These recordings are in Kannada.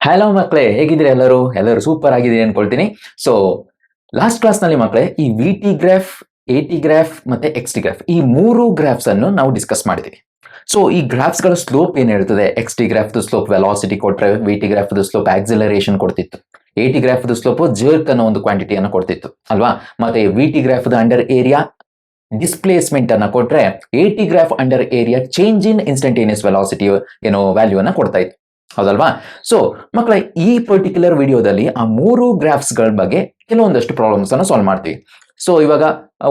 ಹಲೋ ಮಕ್ಕಳೇ, ಹೇಗಿದ್ದೀರಿ? ಎಲ್ಲರೂ ಸೂಪರ್ ಆಗಿದ್ದೀರಿ ಅನ್ಕೊಳ್ತೀನಿ. ಸೊ ಲಾಸ್ಟ್ ಕ್ಲಾಸ್ ನಲ್ಲಿ ಮಕ್ಕಳೇ ಈ V T graph, A T graph ಮತ್ತೆ ಎಕ್ಸ್ ಟಿ ಗ್ರಾಫ್ ಈ ಮೂರು ಗ್ರಾಫ್ಸ್ ಅನ್ನು ನಾವು ಡಿಸ್ಕಸ್ ಮಾಡಿದ್ವಿ. ಸೊ ಈ ಗ್ರಾಫ್ಸ್ ಗಳ ಸ್ಲೋಪ್ ಏನ್ ಹೇಳ್ತದೆ? X T graph slope velocity ಕೊಟ್ರೆ, V T graph slope acceleration ಕೊಡ್ತಿತ್ತು, A T graph slope jerk ಅನ್ನೋ ಒಂದು ಕ್ವಾಂಟಿಟಿಯನ್ನು ಕೊಡ್ತಿತ್ತು ಅಲ್ವಾ. ಮತ್ತೆ V T graph under area displacement ಅನ್ನ ಕೊಟ್ರೆ, A T graph under area change in instantaneous velocity ಏನೋ ವ್ಯಾಲ್ಯೂ ಅನ್ನ ಕೊಡ್ತಾ ಇತ್ತು, ಹೌದಲ್ವಾ. ಸೊ ಮಕ್ಕಳ ಈ ಪರ್ಟಿಕ್ಯುಲರ್ ವಿಡಿಯೋದಲ್ಲಿ ಆ ಮೂರು ಗ್ರಾಫ್ಸ್ ಗಳ ಬಗ್ಗೆ ಕೆಲವೊಂದಷ್ಟು ಪ್ರಾಬ್ಲಮ್ಸ್ ಅನ್ನು ಸಾಲ್ವ್ ಮಾಡ್ತೀವಿ. ಸೊ ಇವಾಗ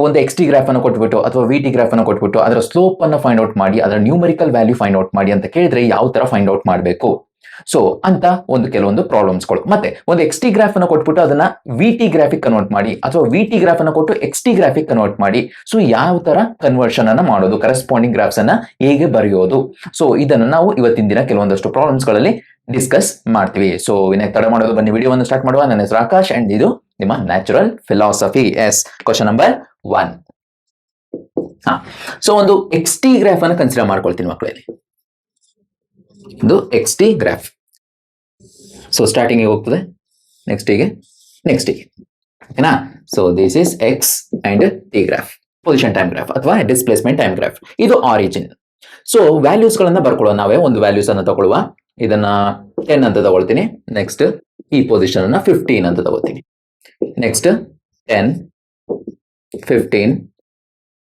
ಒಂದು ಎಕ್ಸ್ ಟಿ ಗ್ರಾಫ್ ಅನ್ನು ಕೊಟ್ಬಿಟ್ಟು ಅಥವಾ ವಿ ಟಿ ಗ್ರಾಫ್ ಅನ್ನು ಕೊಟ್ಬಿಟ್ಟು ಅದರ ಸ್ಲೋಪ್ ಅನ್ನು ಫೈಂಡ್ ಔಟ್ ಮಾಡಿ, ಅದರ ನ್ಯೂಮರಿಕಲ್ ವ್ಯಾಲ್ಯೂ ಫೈಂಡ್ ಔಟ್ ಮಾಡಿ ಅಂತ ಕೇಳಿದ್ರೆ ಯಾವ ತರ ಫೈಂಡ್ ಔಟ್ ಮಾಡಬೇಕು ಸೊ ಅಂತ ಕೆಲವೊಂದು ಪ್ರಾಬ್ಲಮ್ಸ್ಗಳು. ಮತ್ತೆ ಒಂದು ಎಕ್ಸ್ ಟಿ ಗ್ರಾಫ್ ಅನ್ನು ಕೊಟ್ಬಿಟ್ಟು ಅದನ್ನ ವಿ ಟಿ ಗ್ರಾಫಿಕ್ ಕನ್ವರ್ಟ್ ಮಾಡಿ, ಅಥವಾ ವಿ ಟಿ ಗ್ರಾಫ್ ಅನ್ನು ಕೊಟ್ಟು ಎಕ್ಸ್ ಟಿ ಗ್ರಾಫಿಕ್ ಕನ್ವರ್ಟ್ ಮಾಡಿ, ಸೊ ಯಾವ ತರ ಕನ್ವರ್ಷನ್ ಅನ್ನ ಮಾಡೋದು, ಕರೆಸ್ಪಾಂಡಿಂಗ್ ಗ್ರಾಫ್ಸ್ ಅನ್ನ ಹೇಗೆ ಬರೆಯೋದು, ಸೊ ಇದನ್ನು ನಾವು ಇವತ್ತಿನ ದಿನ ಕೆಲವೊಂದಷ್ಟು ಪ್ರಾಬ್ಲಮ್ಸ್ ಗಳಲ್ಲಿ ಡಿಸ್ಕಸ್ ಮಾಡ್ತೀವಿ. ಸೊ ವಿನಯ್ ತಡ ಮಾಡೋದು, ಬನ್ನಿ ವಿಡಿಯೋವನ್ನು ಸ್ಟಾರ್ಟ್ ಮಾಡುವ. ನನ್ನ ಹೆಸರು ಆಕಾಶ್ ಅಂಡ್ ಇದು ನಿಮ್ಮ natural philosophy. Yes, question number 1. So ಒಂದು ಎಕ್ಸ್ ಟಿ ಗ್ರಾಫ್ ಅನ್ನು ಕನ್ಸಿಡರ್ ಮಾಡ್ಕೊಳ್ತೀನಿ ಮಕ್ಕಳಲ್ಲಿ. ಇದು X T graph. So starting ಹೋಗ್ತದೆ, ನೆಕ್ಸ್ಟಿಗೆ ಓಕೆನಾ. So this is X and T graph, position time graph ಅಥವಾ ಡಿಸ್ಪ್ಲೇಸ್ಮೆಂಟ್ ಟೈಮ್ ಗ್ರಾಫ್. ಇದು ಆರಿಜಿನ್. ಸೊ ವ್ಯಾಲ್ಯೂಸ್ ಗಳನ್ನ ಬರ್ಕೊಳ್ಳುವ. ನಾವೇ ಒಂದು ವ್ಯಾಲ್ಯೂಸ್ ಅನ್ನು ತಗೊಳ್ಳುವ. ಇದನ್ನ 10 ಅಂತ ತಗೊಳ್ತೀನಿ. ನೆಕ್ಸ್ಟ್ ಈ ಪೊಸಿಷನ್ ಅನ್ನ 15 ಅಂತ ತಗೋತೀನಿ. Next 10, 15,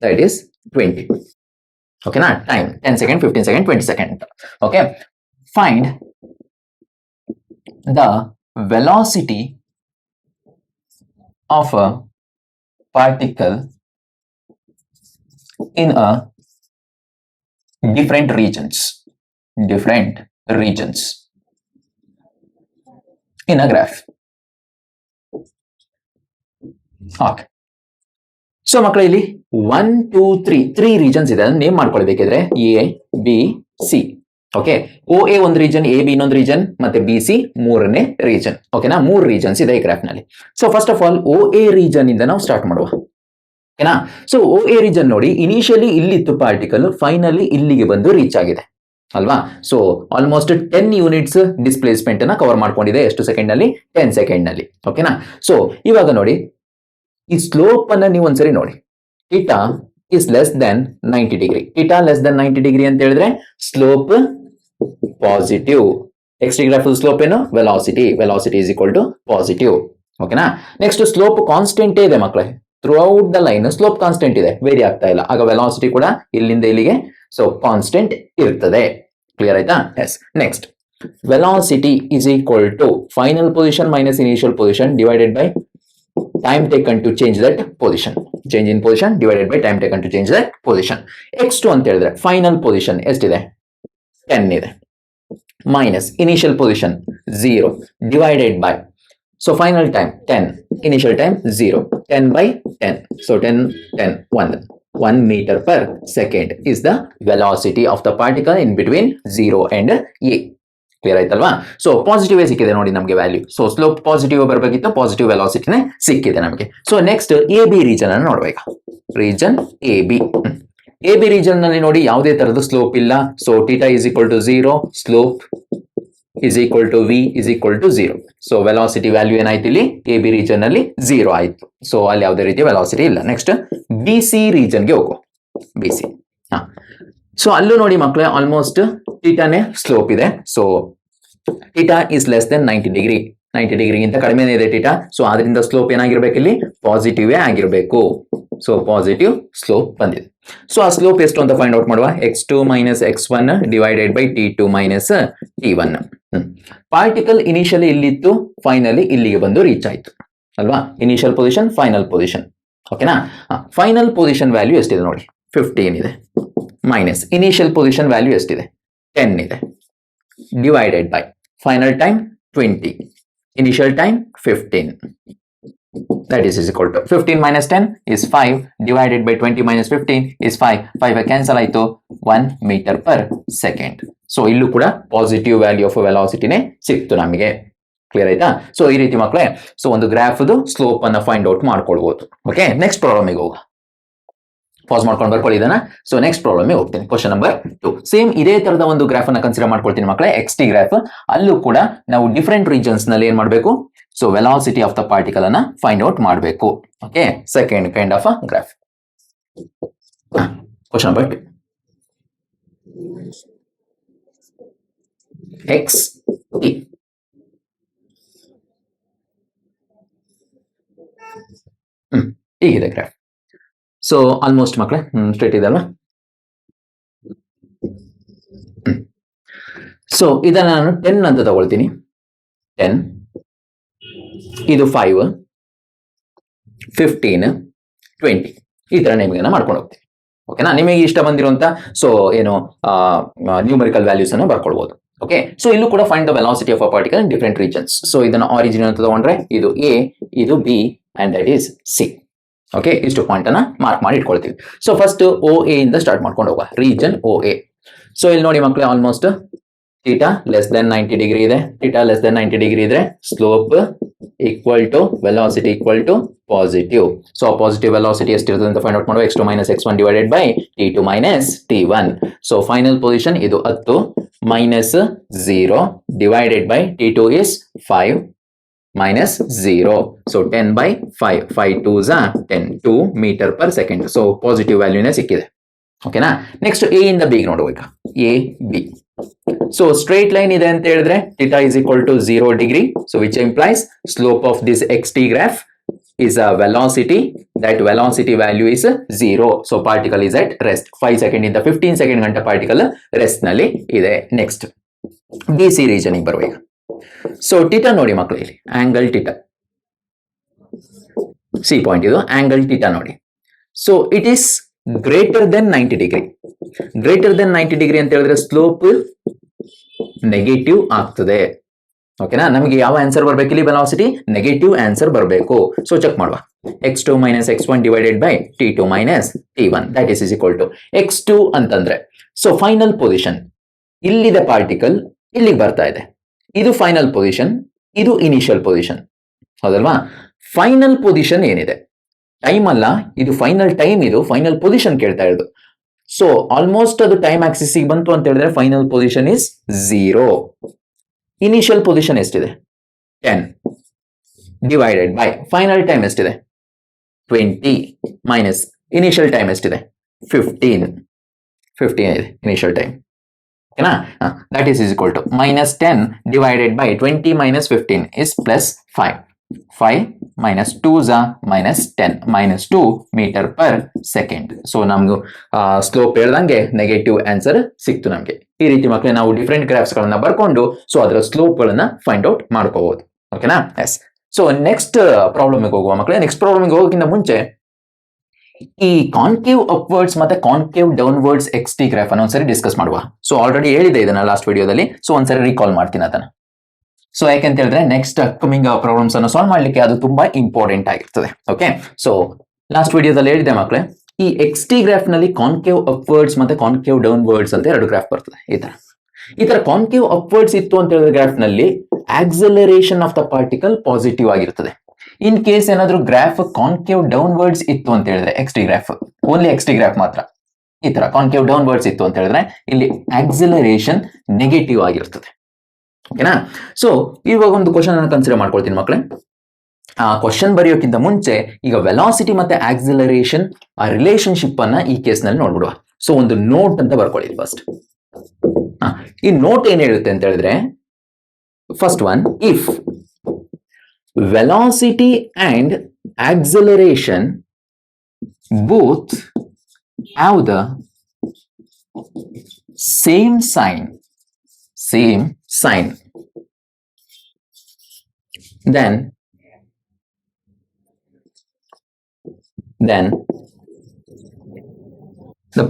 that is 20. ಓಕೆನಾ. Time 10 second, 15 second, 20 second. Okay, find the velocity of a particle in a different regions in a graph. Okay. So ಮಕ್ಕಳ ಇಲ್ಲಿ 1, 2, 3 ರೀಜನ್ಸ್ ಇದೆ. ನೇಮ್ ಮಾಡ್ಕೊಳ್ಬೇಕಿದ್ರೆ A, B, C. Okay, O A ಒಂದು ರೀಜನ್, ಎ ಬಿ ಇನ್ನೊಂದು ರೀಜನ್, ಮತ್ತೆ ಬಿ ಸಿ ಮೂರನೇ ರೀಜನ್. ಓಕೆನಾ, 3 ರೀಜನ್ಸ್ ಇದೆ ಈ ಗ್ರಾಫ್ ನಲ್ಲಿ. So first of all O A region ಇಂದ ನಾವು ಸ್ಟಾರ್ಟ್ ಮಾಡುವ. ಓಕೆನಾ. ಸೊ ಓ ಎ ರೀಜನ್ ನೋಡಿ, ಇನಿಷಿಯಲಿ ಇಲ್ಲಿತ್ತು ಪಾರ್ಟಿಕಲ್, ಫೈನಲಿ ಇಲ್ಲಿಗೆ ಬಂದು ರೀಚ್ ಆಗಿದೆ ಅಲ್ವಾ. ಸೊ ಆಲ್ಮೋಸ್ಟ್ 10 ಯೂನಿಟ್ಸ್ ಡಿಸ್ಪ್ಲೇಸ್ಮೆಂಟ್ ಅನ್ನ ಕವರ್ ಮಾಡ್ಕೊಂಡಿದೆ. ಎಷ್ಟು ಸೆಕೆಂಡ್ ನಲ್ಲಿ? 10 ಸೆಕೆಂಡ್ ನಲ್ಲಿ. ಓಕೆನಾ. ಸೊ ಇವಾಗ ನೋಡಿ, ಈ ಸ್ಲೋಪ್ ಅನ್ನ ನೀವು ಒಂದ್ಸರಿ ನೋಡಿ. Theta is less than 90 degree. Theta less than 90 degree ಅಂತ ಹೇಳಿದ್ರೆ slope positive. X T graph slope ಏನು? Velocity is equal to positive. ಓಕೆನಾ. ನೆಕ್ಸ್ಟ್ ಸ್ಲೋಪ್ ಕಾನ್ಸ್ಟೆಂಟ್ ಇದೆ ಮಕ್ಕಳೇ. Throughout the line slope constant ಇದೆ, ವೇರಿ ಆಗ್ತಾ ಇಲ್ಲ. ಆಗ ವೆಲಾಸಿಟಿ ಕೂಡ ಇಲ್ಲಿಂದ ಇಲ್ಲಿಗೆ ಸೊ ಕಾನ್ಸ್ಟೆಂಟ್ ಇರ್ತದೆ. ಕ್ಲಿಯರ್ ಆಯ್ತಾ? Yes. Next velocity is equal to final position minus initial position divided by time taken to change that position. Change in position divided by time taken to change that position. x2 ಅಂತ ಹೇಳಿದ್ರೆ ಫೈನಲ್ ಪೊಸಿಷನ್ ಎಷ್ಟಿದೆ? 10 ಇದೆ. Minus initial position 0 divided by, so final time 10, initial time 0, 10 by 10. So 1 meter per second is the velocity of the particle in between 0 and a. Clear ಆಯ್ತಲ್ವಾ? ಸೊ ಪಾಸಿಟಿವ್ ಸಿಕ್ಕಿದೆ ನೋಡಿ ನಮಗೆ ವ್ಯಾಲ್ಯೂ. ಸೊ ಸ್ಲೋಪ್ ಪಾಸಿಟಿವ್ ಬರಬೇಕಿತ್ತು, ಪಾಸಿಟಿವ್ ವೆಲಾಸಿಟಿನೇ ಸಿಕ್ಕಿದೆ ನಮಗೆ. So next A B region ಅನ್ನು ನೋಡ್ಬೇಕು. ರೀಜನ್ ಎ ಬಿ ರೀಜನ್ ನಲ್ಲಿ ನೋಡಿ ಯಾವುದೇ ತರದ ಸ್ಲೋಪ್ ಇಲ್ಲ. So theta is equal to 0, slope is equal to V is equal to 0. So velocity value ಏನಾಯ್ತು ಇಲ್ಲಿ? ಎ ಬಿ ರೀಜನ್ ಅಲ್ಲಿ 0 ಆಯ್ತು. ಸೊ ಅಲ್ಲಿ ಯಾವುದೇ ರೀತಿಯ ವೆಲಾಸಿಟಿ ಇಲ್ಲ. ನೆಕ್ಸ್ಟ್ ಬಿ ಸಿ ರೀಜನ್ಗೆ ಹೋಗು. ಬಿ ಸಿ, ಸೊ ಅಲ್ಲೂ ನೋಡಿ ಮಕ್ಕಳೇ ಆಲ್ಮೋಸ್ಟ್ ಥೀಟಾನೇ ಸ್ಲೋಪ್ ಇದೆ. So theta is less than 90 degree. 90 ಡಿಗ್ರಿಗಿಂತ ಕಡಿಮೆ ಇದೆ ಥೀಟಾ. ಸೊ ಆದ್ರಿಂದ ಸ್ಲೋಪ್ ಏನಾಗಿರ್ಬೇಕು ಇಲ್ಲಿ? ಪಾಸಿಟಿವ್ ಆಗಿರ್ಬೇಕು. ಸೊ ಪಾಸಿಟಿವ್ ಸ್ಲೋಪ್ ಬಂದಿದೆ. ಸೊ ಆ ಸ್ಲೋಪ್ ಎಷ್ಟು ಅಂತ ಫೈಂಡ್ ಔಟ್ ಮಾಡುವ. x2 minus x1 divided by t2 minus t1. Particle initially ಇಲ್ಲಿತ್ತು, ಫೈನಲಿ ಇಲ್ಲಿಗೆ ಬಂದು ರೀಚ್ ಆಯ್ತು ಅಲ್ವಾ. Initial position, final position. ಓಕೆನಾ. ಫೈನಲ್ ಪೊಸಿಷನ್ ವ್ಯಾಲ್ಯೂ ಎಷ್ಟಿದೆ ನೋಡಿ? 15 ಇದೆ. ಮೈನಸ್ ಇನಿಷಿಯಲ್ ಪೊಸಿಷನ್ ವ್ಯಾಲ್ಯೂ ಎಷ್ಟಿದೆ? 10 ಇದೆ. Divided by final time 20, initial time 15. That is equal to 15 minus 10 is 5 divided by 20 minus 15 is 5. 5 cancel ಆಯ್ತು. 1 ಮೀಟರ್ ಪರ್ ಸೆಕೆಂಡ್. ಸೊ ಇಲ್ಲೂ ಕೂಡ ಪಾಸಿಟಿವ್ ವ್ಯಾಲ್ಯೂ ಆಫ್ ವೆಲಾಸಿಟಿನೇ ಸಿಕ್ತು ನಮಗೆ. ಕ್ಲಿಯರ್ ಆಯ್ತಾ? ಸೊ ಈ ರೀತಿ ಮಕ್ಕಳೇ ಸೊ ಒಂದು ಗ್ರಾಫ್ ಸ್ಲೋಪ್ ಅನ್ನ ಫೈಂಡ್ ಔಟ್ ಮಾಡ್ಕೊಳ್ಬಹುದು. ಓಕೆ, ನೆಕ್ಸ್ಟ್ ಪ್ರಾಬ್ಲಮ್ ಹೋಗ. ಪಾಸ್ ಮಾಡ್ಕೊಂಡು ಬರ್ಕೊಳ್ಳಿ ಇದನ್ನ. ಸೊ ನೆಕ್ಸ್ಟ್ ಪ್ರಾಬ್ಲಮ್ ಹೋಗ್ತೀನಿ. Question number 2. ಸೇಮ್ ಇದೇ ತರದ ಒಂದು ಗ್ರಾಫ್ ಅನ್ನ ಕನ್ಸಿಡರ್ ಮಾಡ್ಕೊಳ್ತೀನಿ ಮಕ್ಕಳೇ, XT ಗ್ರಾಫ್. ಅಲ್ಲೂ ಕೂಡ ನಾವು ಡಿಫರೆಂಟ್ ರೀಜನ್ಸ್ ನಲ್ಲಿ ಏನ್ ಮಾಡಬೇಕು, so velocity of the particle ಅನ್ನ ಫೈಂಡ್ ಔಟ್ ಮಾಡಬೇಕು. Okay, second kind of a graph. Question number 2. XT ಹೀಗಿದೆ ಗ್ರಾಫ್. ಸೊ ಆಲ್ಮೋಸ್ಟ್ ಮಕ್ಕಳೇ ಸ್ಟ್ರೇಟ್ ಇದೆ ಅಲ್ವಾ. ಸೊ ಇದನ್ನ ನಾನು 10 ಅಂತ ತಗೊಳ್ತೀನಿ. 10, ಇದು 5, 15, 20 ಈ ತರ ನೇಮಿಂಗ್ ಮಾಡ್ಕೊಂಡು ಹೋಗ್ತೀನಿ. ಓಕೆನಾ, ನಿಮಗೆ ಇಷ್ಟ ಬಂದಿರುವಂತ ಸೊ ಏನು ನ್ಯೂಮರಿಕಲ್ ವ್ಯಾಲ್ಯೂಸ್ ಅನ್ನ ಬರ್ಕೊಳ್ಬಹುದು. ಓಕೆ, ಸೊ ಇಲ್ಲೂ ಕೂಡ find the velocity of a particle in different regions. So ಇದನ್ನ ಆರಿಜಿನ್ ಅಂತ ತಗೊಂಡ್ರೆ ಇದು A, ಇದು B and that is C. Okay, ಇಷ್ಟು ಪಾಯಿಂಟ್ ಅನ್ನ ಮಾರ್ಕ್ ಮಾಡಿ ಇಟ್ಕೊಳ್ತೀವಿ. ಸೊ ಫಸ್ಟ್ OA ಇಂದ ಸ್ಟಾರ್ಟ್ ಮಾಡ್ಕೊಂಡು ಹೋಗುವ, ರೀಜನ್ OA. ಸೊ ಇಲ್ಲಿ ನೋಡಿ ಮಕ್ಕಳೇ, almost theta less than 90 degree ಇದೆ. ಥೀಟಾ ಲೆಸ್ ದೆನ್ 90 ಡಿಗ್ರಿ ಇದ್ರೆ slope equal to velocity equal to positive. So positive velocity ಎಷ್ಟಿರುತ್ತೆ ಅಂತ ಫೈಂಡ್ ಔಟ್ ಮಾಡುವ, x2 - x1 divided by t2 - t1. So final position ಇದು 10 minus 0 divided by t2 is 5 minus 0. So 10 by 5. 5 2s are 10. 2 meter per second. So positive value ನೇ ಸಿಕ್ಕಿದೆ. ಓಕೆನಾ, ನೆಕ್ಸ್ಟ್ A ಇಂದ B ಗೆ ನೋಡುವ. A, B. So straight line ಇದೆ ಅಂತ ಹೇಳಿದ್ರೆ theta is equal to 0 degree. So which implies slope of this XT graph is a velocity. That velocity value is 0. So particle is at rest. 5 second ಇಂದ 15 second ಗಂಟ particle rest ನಲ್ಲಿ ಇದೆ. ನೆಕ್ಸ್ಟ್ BC ರೀಜನ್ ಬರುವ. ಸೊ ಟೀಟಾ ನೋಡಿ ಮಕ್ಕಳು, ಇಲ್ಲಿ ಆಂಗಲ್ ಟೀಟಾ ಸಿ ಪಾಯಿಂಟ್, ಇದು ಆಂಗಲ್ ಟೀಟಾ ನೋಡಿ. So it is greater than 90 degree. Greater than 90 degree ಅಂತ ಹೇಳಿದ್ರೆ ಸ್ಲೋಪ್ ನೆಗೆಟಿವ್ ಆಗ್ತದೆ. ಓಕೆನಾ, ನಮಗೆ ಯಾವ ಆನ್ಸರ್ ಬರ್ಬೇಕು ಇಲ್ಲಿ, ವೆಲಾಸಿಟಿ ನೆಗೆಟಿವ್ ಆನ್ಸರ್ ಬರಬೇಕು. ಸೊ ಚೆಕ್ ಮಾಡುವ, x2 - x1 divided by t2 - t1 that is equal to x2 ಅಂತಂದ್ರೆ, ಸೊ ಫೈನಲ್ ಪೊಸಿಷನ್ ಇಲ್ಲಿದೆ, ಪಾರ್ಟಿಕಲ್ ಇಲ್ಲಿಗೆ ಬರ್ತಾ ಇದೆ. ಇದು ಫೈನಲ್ ಪೊಸಿಷನ್, ಇದು ಇನಿಷಿಯಲ್ ಪೊಸಿಷನ್, ಹೌದಲ್ವಾ. ಫೈನಲ್ ಪೊಸಿಷನ್ ಏನಿದೆ, ಟೈಮ್ ಅಲ್ಲ, ಇದು ಫೈನಲ್ ಟೈಮ್, ಇದು ಫೈನಲ್ ಪೊಸಿಷನ್ ಕೇಳ್ತಾ ಇರೋದು. ಸೊ ಆಲ್ಮೋಸ್ಟ್ ಅದು ಟೈಮ್ ಆಕ್ಸಿಸ್ ಬಂತು ಅಂತ ಹೇಳಿದ್ರೆ final position is 0. Initial position ಎಷ್ಟಿದೆ, 10 ಡಿವೈಡೆಡ್ ಬೈ ಫೈನಲ್ ಟೈಮ್ ಎಷ್ಟಿದೆ, 20 ಮೈನಸ್ ಇನಿಷಿಯಲ್ ಟೈಮ್ ಎಷ್ಟಿದೆ, 15 ಇದೆ ಇನಿಷಿಯಲ್ ಟೈಮ್. ಓಕೆನಾ, that is equal to minus 10 divided by 20 minus 15 is plus 5. 5 minus 2s are minus 10 minus 2 meter per second. So ನಮ್ಗೆ ಸ್ಲೋಪ್ ಹೇಳ್ದಂಗೆ ನೆಗೆಟಿವ್ ಆನ್ಸರ್ ಸಿಕ್ತು ನಮಗೆ. ಈ ರೀತಿ ಮಕ್ಕಳೇ ನಾವು ಡಿಫ್ರೆಂಟ್ ಗ್ರಾಫ್ಸ್ ಗಳನ್ನ ಬರ್ಕೊಂಡು ಸೊ ಅದರ ಸ್ಲೋಪ್ ಗಳನ್ನ ಫೈಂಡ್ ಔಟ್ ಮಾಡ್ಕೋಬಹುದು. ಓಕೆನಾ, ಎಸ್. ಸೊ ನೆಕ್ಸ್ಟ್ ಪ್ರಾಬ್ಲಮ್ ಹೋಗುವ ಮಕ್ಕಳೇ. ನೆಕ್ಸ್ಟ್ ಪ್ರಾಬ್ಲಮ್ ಹೋಗೋಕ್ಕಿಂತ ಮುಂಚೆ ಈ ಕಾನ್ಕೇವ್ ಅಪ್ವರ್ಡ್ಸ್ ಮತ್ತೆ ಕಾನ್ಕೇವ್ ಡೌನ್ವರ್ಡ್ಸ್ XT ಗ್ರಾಫ್ ಅನ್ನು ಒಂದ್ಸರಿ ಡಿಸ್ಕಸ್ ಮಾಡುವ. ಸೊ ಆಲ್ರೆಡಿ ಹೇಳಿದೆ ಇದನ್ನ ಲಾಸ್ಟ್ ವಿಡಿಯೋದಲ್ಲಿ. ಸೊ ಒಂದ್ಸರಿ ರೀಕಾಲ್ ಮಾಡ್ತೀನಿ ಅದನ್ನ. ಸೊ ಯಾಕೆಂತ ಹೇಳಿದ್ರೆ ನೆಕ್ಸ್ಟ್ ಅಪ್ಕಮಿಂಗ್ ಪ್ರಾಬ್ಲಮ್ಸ್ ಅನ್ನು ಸಾಲ್ವ್ ಮಾಡ್ಲಿಕ್ಕೆ ಅದು ತುಂಬಾ ಇಂಪಾರ್ಟೆಂಟ್ ಆಗಿರ್ತದೆ. ಓಕೆ, ಸೊ ಲಾಸ್ಟ್ ವಿಡಿಯೋದಲ್ಲಿ ಹೇಳಿದೆ ಮಕ್ಕಳೇ, ಈ XT ಗ್ರಾಫ್ ನಲ್ಲಿ ಕಾನ್ಕೇವ್ ಅಪ್ವರ್ಡ್ಸ್ ಮತ್ತೆ ಕಾನ್ಕೇವ್ ಡೌನ್ವರ್ಡ್ಸ್ ಅಂತ 2 ಗ್ರಾಫ್ ಬರ್ತದೆ. ಈ ತರ ಕಾನ್ಕೇವ್ ಅಪ್ವರ್ಡ್ಸ್ ಇತ್ತು ಅಂತ ಹೇಳಿದ್ರೆ ಗ್ರಾಫ್ ನಲ್ಲಿ acceleration of the particle positive ಆಗಿರ್ತದೆ. ಇನ್ ಕೇಸ್ ಏನಾದ್ರೂ ಗ್ರಾಫ್ ಕಾನ್ಕೇವ್ ಡೌನ್ವರ್ಡ್ಸ್ ಇತ್ತು ಅಂತ ಹೇಳಿದ್ರೆ XT graph, only XT graph ಮಾತ್ರ, ಈ ತರ ಕಾನ್ಕೇವ್ ಡೌನ್ವರ್ಡ್ಸ್ ಇತ್ತು ಅಂತ ಹೇಳಿದ್ರೆ ಇಲ್ಲಿ ಆಕ್ಸಲರೇಷನ್ ನೆಗೆಟಿವ್ ಆಗಿರ್ತದೆ. ಓಕೆನಾ, ಸೊ ಇವಾಗ ಒಂದು ಕ್ವಶನ್ ಅನ್ನು ಕನ್ಸಿಡರ್ ಮಾಡ್ಕೊಳ್ತೀನಿ ಮಕ್ಕಳೇ. ಆ ಕ್ವಶನ್ ಬರೆಯೋಕ್ಕಿಂತ ಮುಂಚೆ ಈಗ ವೆಲಾಸಿಟಿ ಮತ್ತೆ ಆಕ್ಸಲರೇಷನ್ ಆ ರಿಲೇಶನ್ಶಿಪ್ ಅನ್ನ ಈ ಕೇಸ್ ನಲ್ಲಿ ನೋಡ್ಬಿಡುವ. ಸೊ ಒಂದು ನೋಟ್ ಅಂತ ಬರ್ಕೊಳ್ಳಿ ಫಸ್ಟ್. ಈ ನೋಟ್ ಏನ್ ಹೇಳುತ್ತೆ ಅಂತ ಹೇಳಿದ್ರೆ, first one, if velocity and acceleration both have the same sign, then the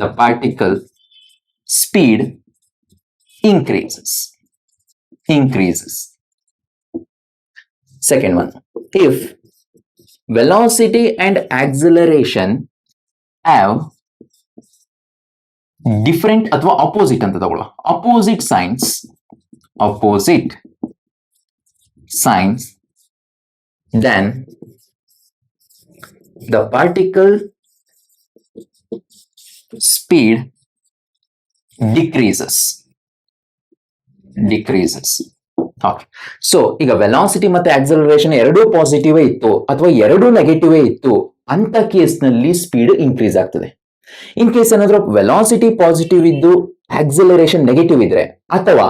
particle speed increases. Second one, if velocity and acceleration have different ಅಥವಾ opposite ಅಂತ ತಗೊಳ್ಳುವ, opposite signs, then the particle speed decreases. So ಈಗ ವೆಲಾಸಿಟಿ ಮತ್ತೆ ಆಕ್ಸಲರೇಷನ್ ಎರಡೂ ಪಾಸಿಟಿವ್ ಇತ್ತು ಅಥವಾ ಎರಡೂ ನೆಗೆಟಿವ್ ಇತ್ತು ಅಂತ ಕೇಸ್ ನಲ್ಲಿ ಸ್ಪೀಡ್ ಇನ್ಕ್ರೀಸ್ ಆಗ್ತದೆ. ಇನ್ ಕೇಸ್ ಏನಾದ್ರೂ ವೆಲಾಸಿಟಿ ಪಾಸಿಟಿವ್ ಇದ್ದು ಆಕ್ಸಲರೇಷನ್ ನೆಗೆಟಿವ್ ಇದ್ರೆ ಅಥವಾ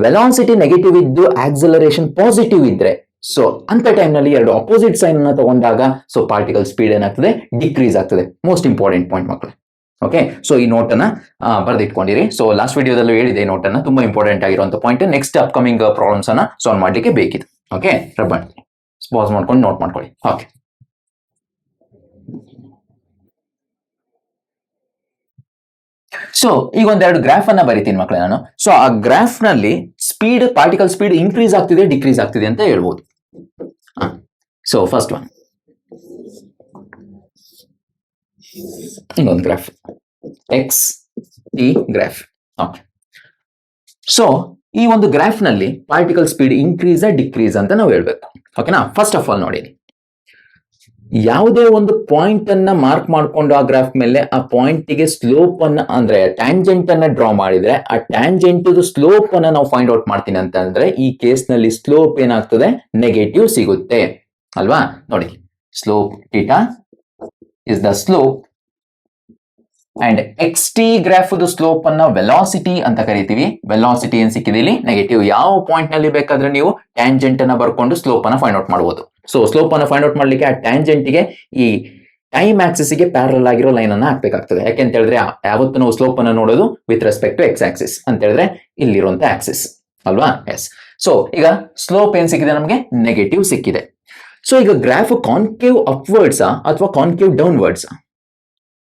ವೆಲಾಸಿಟಿ ನೆಗೆಟಿವ್ ಇದ್ದು ಆಕ್ಸಲರೇಷನ್ ಪಾಸಿಟಿವ್ ಇದ್ರೆ ಸೊ ಅಂತ ಟೈಮ್ ನಲ್ಲಿ ಎರಡು ಅಪೋಸಿಟ್ ಸೈನ್ ಅನ್ನ ತಗೊಂಡಾಗ ಸೊ ಪಾರ್ಟಿಕಲ್ ಸ್ಪೀಡ್ ಏನಾಗ್ತದೆ, ಡಿಕ್ರೀಸ್ ಆಗ್ತದೆ. ಮೋಸ್ಟ್ ಇಂಪಾರ್ಟೆಂಟ್ ಪಾಯಿಂಟ್ ಮಕ್ಕಳು. ಓಕೆ, ಸೊ ಈ ನೋಟ್ ಅನ್ನ ಬರೆದಿಟ್ಕೊಂಡಿರಿ. ಸೊ ಲಾಸ್ಟ್ ವಿಡಿಯೋದಲ್ಲೂ ಹೇಳಿದೆ ಈ ನೋಟ್ ಅನ್ನ, ತುಂಬಾ ಇಂಪಾರ್ಟೆಂಟ್ ಆಗಿರುವಂತ ಪಾಯಿಂಟ್. ನೆಕ್ಸ್ಟ್ ಅಪ್ಕಮಿಂಗ್ ಪ್ರಾಬ್ಲಮ್ಸ್ ಅನ್ನ ಸಾಲ್ವ್ ಮಾಡ್ಲಿಕ್ಕೆ ಬೇಕಿದೆ. ಓಕೆ, ರಬ್ಬರ್ ಪಾಸ್ ಮಾಡ್ಕೊಂಡು ನೋಟ್ ಮಾಡ್ಕೊಳ್ಳಿ. ಓಕೆ, ಸೊ ಈಗ ಒಂದೆರಡು ಗ್ರಾಫ್ ಅನ್ನ ಬರಿತೀನಿ ಮಕ್ಕಳೇ ನಾನು. ಸೊ ಆ ಗ್ರಾಫ್ ನಲ್ಲಿ ಸ್ಪೀಡ್, ಪಾರ್ಟಿಕಲ್ ಸ್ಪೀಡ್ ಇನ್ಕ್ರೀಸ್ ಆಗ್ತಿದೆ, ಡಿಕ್ರೀಸ್ ಆಗ್ತಿದೆ ಅಂತ ಹೇಳ್ಬೋದು. ಸೊ ಫಸ್ಟ್ ಒನ್, ಇನ್ನೊಂದು graph X T graph. Okay, so ಈ ಒಂದು ಗ್ರಾಫ್ ನಲ್ಲಿ ಪಾರ್ಟಿಕಲ್ ಸ್ಪೀಡ್ ಇನ್ಕ್ರೀಸ್ ಡಿಕ್ರೀಸ್ ಅಂತ ನಾವು ಹೇಳ್ಬೇಕು. ಓಕೆನಾ? ಫಸ್ಟ್ ಆಫ್ ಆಲ್ ನೋಡಿ, ಯಾವುದೇ ಒಂದು ಪಾಯಿಂಟ್ ಅನ್ನ ಮಾರ್ಕ್ ಮಾಡ್ಕೊಂಡು ಆ ಗ್ರಾಫ್ ಮೇಲೆ ಆ ಪಾಯಿಂಟ್ ಗೆ ಸ್ಲೋಪ್ ಅನ್ನ ಅಂದ್ರೆ ಟ್ಯಾಂಜೆಂಟ್ ಅನ್ನ ಡ್ರಾ ಮಾಡಿದ್ರೆ ಆ ಟ್ಯಾಂಜೆಂಟ್ ಸ್ಲೋಪ್ ಅನ್ನ ನಾವು ಫೈಂಡ್ ಔಟ್ ಮಾಡ್ತೀನಿ ಅಂತ ಅಂದ್ರೆ ಈ ಕೇಸ್ ನಲ್ಲಿ ಸ್ಲೋಪ್ ಏನಾಗ್ತದೆ, ನೆಗೆಟಿವ್ ಸಿಗುತ್ತೆ ಅಲ್ವಾ? ನೋಡಿ, slope theta is the slope and xt graph slope ಅನ್ನ ವೆಲಾಸಿಟಿ ಅಂತ ಕರಿತೀವಿ. ವೆಲಾಸಿಟಿ ಏನ್ ಸಿಕ್ಕಿದೆ ಇಲ್ಲಿ, ನೆಗೆಟಿವ್. ಯಾವ ಪಾಯಿಂಟ್ ನಲ್ಲಿ ಬೇಕಾದ್ರೆ ನೀವು ಟ್ಯಾಂಜೆಂಟ್ ಅನ್ನ ಬರ್ಕೊಂಡು ಸ್ಲೋಪ್ ಅನ್ನ ಫೈಂಡ್ ಔಟ್ ಮಾಡಬಹುದು. ಸೊ ಸ್ಲೋಪ್ ಅನ್ನ ಫೈಂಡ್ ಔಟ್ ಮಾಡ್ಲಿಕ್ಕೆ ಆ ಟ್ಯಾಂಜೆಂಟ್ ಗೆ ಈ ಟೈಮ್ ಆಕ್ಸಿಸ್ ಗೆ ಪ್ಯಾರಲ್ ಆಗಿರೋ ಲೈನ್ ಅನ್ನ ಹಾಕ್ಬೇಕಾಗ್ತದೆ. ಯಾಕೆಂತ ಹೇಳಿದ್ರೆ ಯಾವತ್ತು ನಾವು ಸ್ಲೋಪ್ ಅನ್ನ ನೋಡೋದು with respect to X axis ಅಂತ ಹೇಳಿದ್ರೆ ಇಲ್ಲಿರುವಂತ ಆಕ್ಸಿಸ್ ಅಲ್ವಾ? ಎಸ್. ಸೊ ಈಗ ಸ್ಲೋಪ್ ಏನ್ ಸಿಕ್ಕಿದೆ ನಮಗೆ, ನೆಗೆಟಿವ್ ಸಿಕ್ಕಿದೆ. ಸೊ ಈಗ ಗ್ರಾಫ್ ಕಾನ್ಕೇವ್ ಅಪ್ವರ್ಡ್ಸ್ ಅಥವಾ ಕಾನ್ಕೇವ್ ಡೌನ್ವರ್ಡ್ಸ್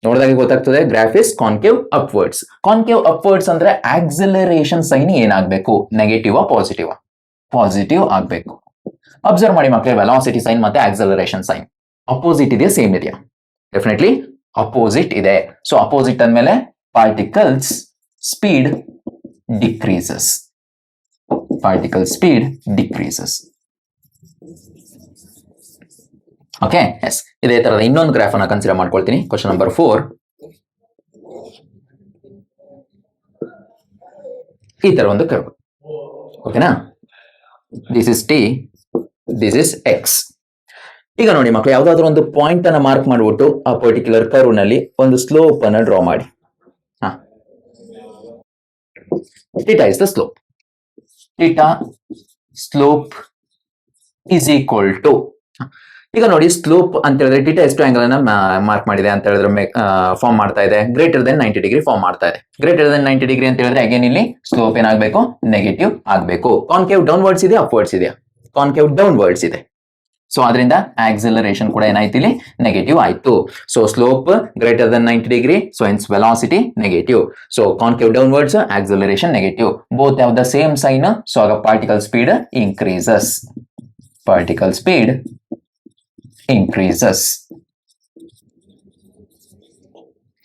ನೋಡಿದಾಗ ಗೊತ್ತಾಗ್ತದೆ. Graph is concave upwards. Concave upwards ಅಂದ್ರೆ ಆಕ್ಸಿಲರೇಷನ್ ಸೈನ್ ಏನಾಗಬೇಕು, ನೆಗೆಟಿವ್ ಪಾಸಿಟಿವ್? ಪಾಸಿಟಿವ್ ಆಗಬೇಕು. ಅಬ್ಸರ್ವ್ ಮಾಡಿ ಮಕ್ಕಳೇ, ವೆಲಾಸಿಟಿ ಸೈನ್ ಮತ್ತೆ ಆಕ್ಸಿಲರೇಷನ್ ಸೈನ್ ಅಪೋಸಿಟ್ ಇದೆಯಾ, ಸೇಮ್ ಇದೆಯಾ? ಡೆಫಿನೆಟ್ಲಿ ಅಪೋಸಿಟ್ ಇದೆ. ಸೊ ಅಪೋಸಿಟ್ ಅಂದ್ಮೇಲೆ particles speed decreases. Particle speed decreases. Okay, yes. ಇದೇ ತರದ ಇನ್ನೊಂದು ಗ್ರಾಫ್ ಅನ್ನ ಕನ್ಸಿಡರ್ ಮಾಡ್ಕೊಳ್ತೀನಿ. Question number 4. ಈ ತರ ಒಂದು ಕರ್ವ್. ಓಕೆನಾ? This is T, this is X. ಈಗ ನೋಡಿ ಮಕ್ಕಳು, ಯಾವ್ದಾದ್ರು ಒಂದು ಪಾಯಿಂಟ್ ಅನ್ನ ಮಾರ್ಕ್ ಮಾಡ್ಬಿಟ್ಟು ಆ ಪರ್ಟಿಕ್ಯುಲರ್ ಕರ್ವ್ ನಲ್ಲಿ ಒಂದು ಸ್ಲೋಪ್ ಅನ್ನ ಡ್ರಾ ಮಾಡಿ. Theta is the slope. Theta slope is equal to, ಈಗ ನೋಡಿ ಸ್ಲೋಪ್ ಅಂತ ಹೇಳಿದ್ರೆ ಥೀಟಾ ಎಷ್ಟು ಆಂಗಲ್ ಅನ್ನ ಮಾರ್ಕ್ ಮಾಡಿದೆ ಅಂತ ಹೇಳಿದ್ರೆ ಫಾರ್ಮ್ ಮಾಡ್ತಾ ಇದೆ, ಗ್ರೇಟರ್ ದೆನ್ 90 ಡಿಗ್ರಿ ಫಾರ್ಮ್ ಮಾಡ್ತಾ ಇದೆ. ಗ್ರೇಟರ್ ದೆನ್ 90 ಡಿಗ್ರಿ ಅಂತ ಹೇಳಿದ್ರೆ ಅಗೇನ್ ಇಲ್ಲಿ ಸ್ಲೋಪ್ ಏನಾಗಬೇಕು, ನೆಗೆಟಿವ್ ಆಗಬೇಕು. ಕಾನ್ಕೇವ್ ಡೌನ್ವರ್ಡ್ಸ್ ಇದೆ, ಅಪ್ವರ್ಡ್ಸ್ ಇದೆಯಾ? ಕಾನ್ಕೇವ್ ಡೌನ್ವರ್ಡ್ಸ್ ಇದೆ. ಸೊ ಅದರಿಂದ ಆಕ್ಸಿಲರೇಷನ್ ಕೂಡ ಏನಾಯ್ತು ಇಲ್ಲಿ, ನೆಗೆಟಿವ್ ಆಯ್ತು. So slope greater than 90 degree, so ಇನ್ಸ್ velocity negative. So concave downwards, acceleration negative. Both have the same sign. So ಆಗ particle speed increases. Particle speed increases.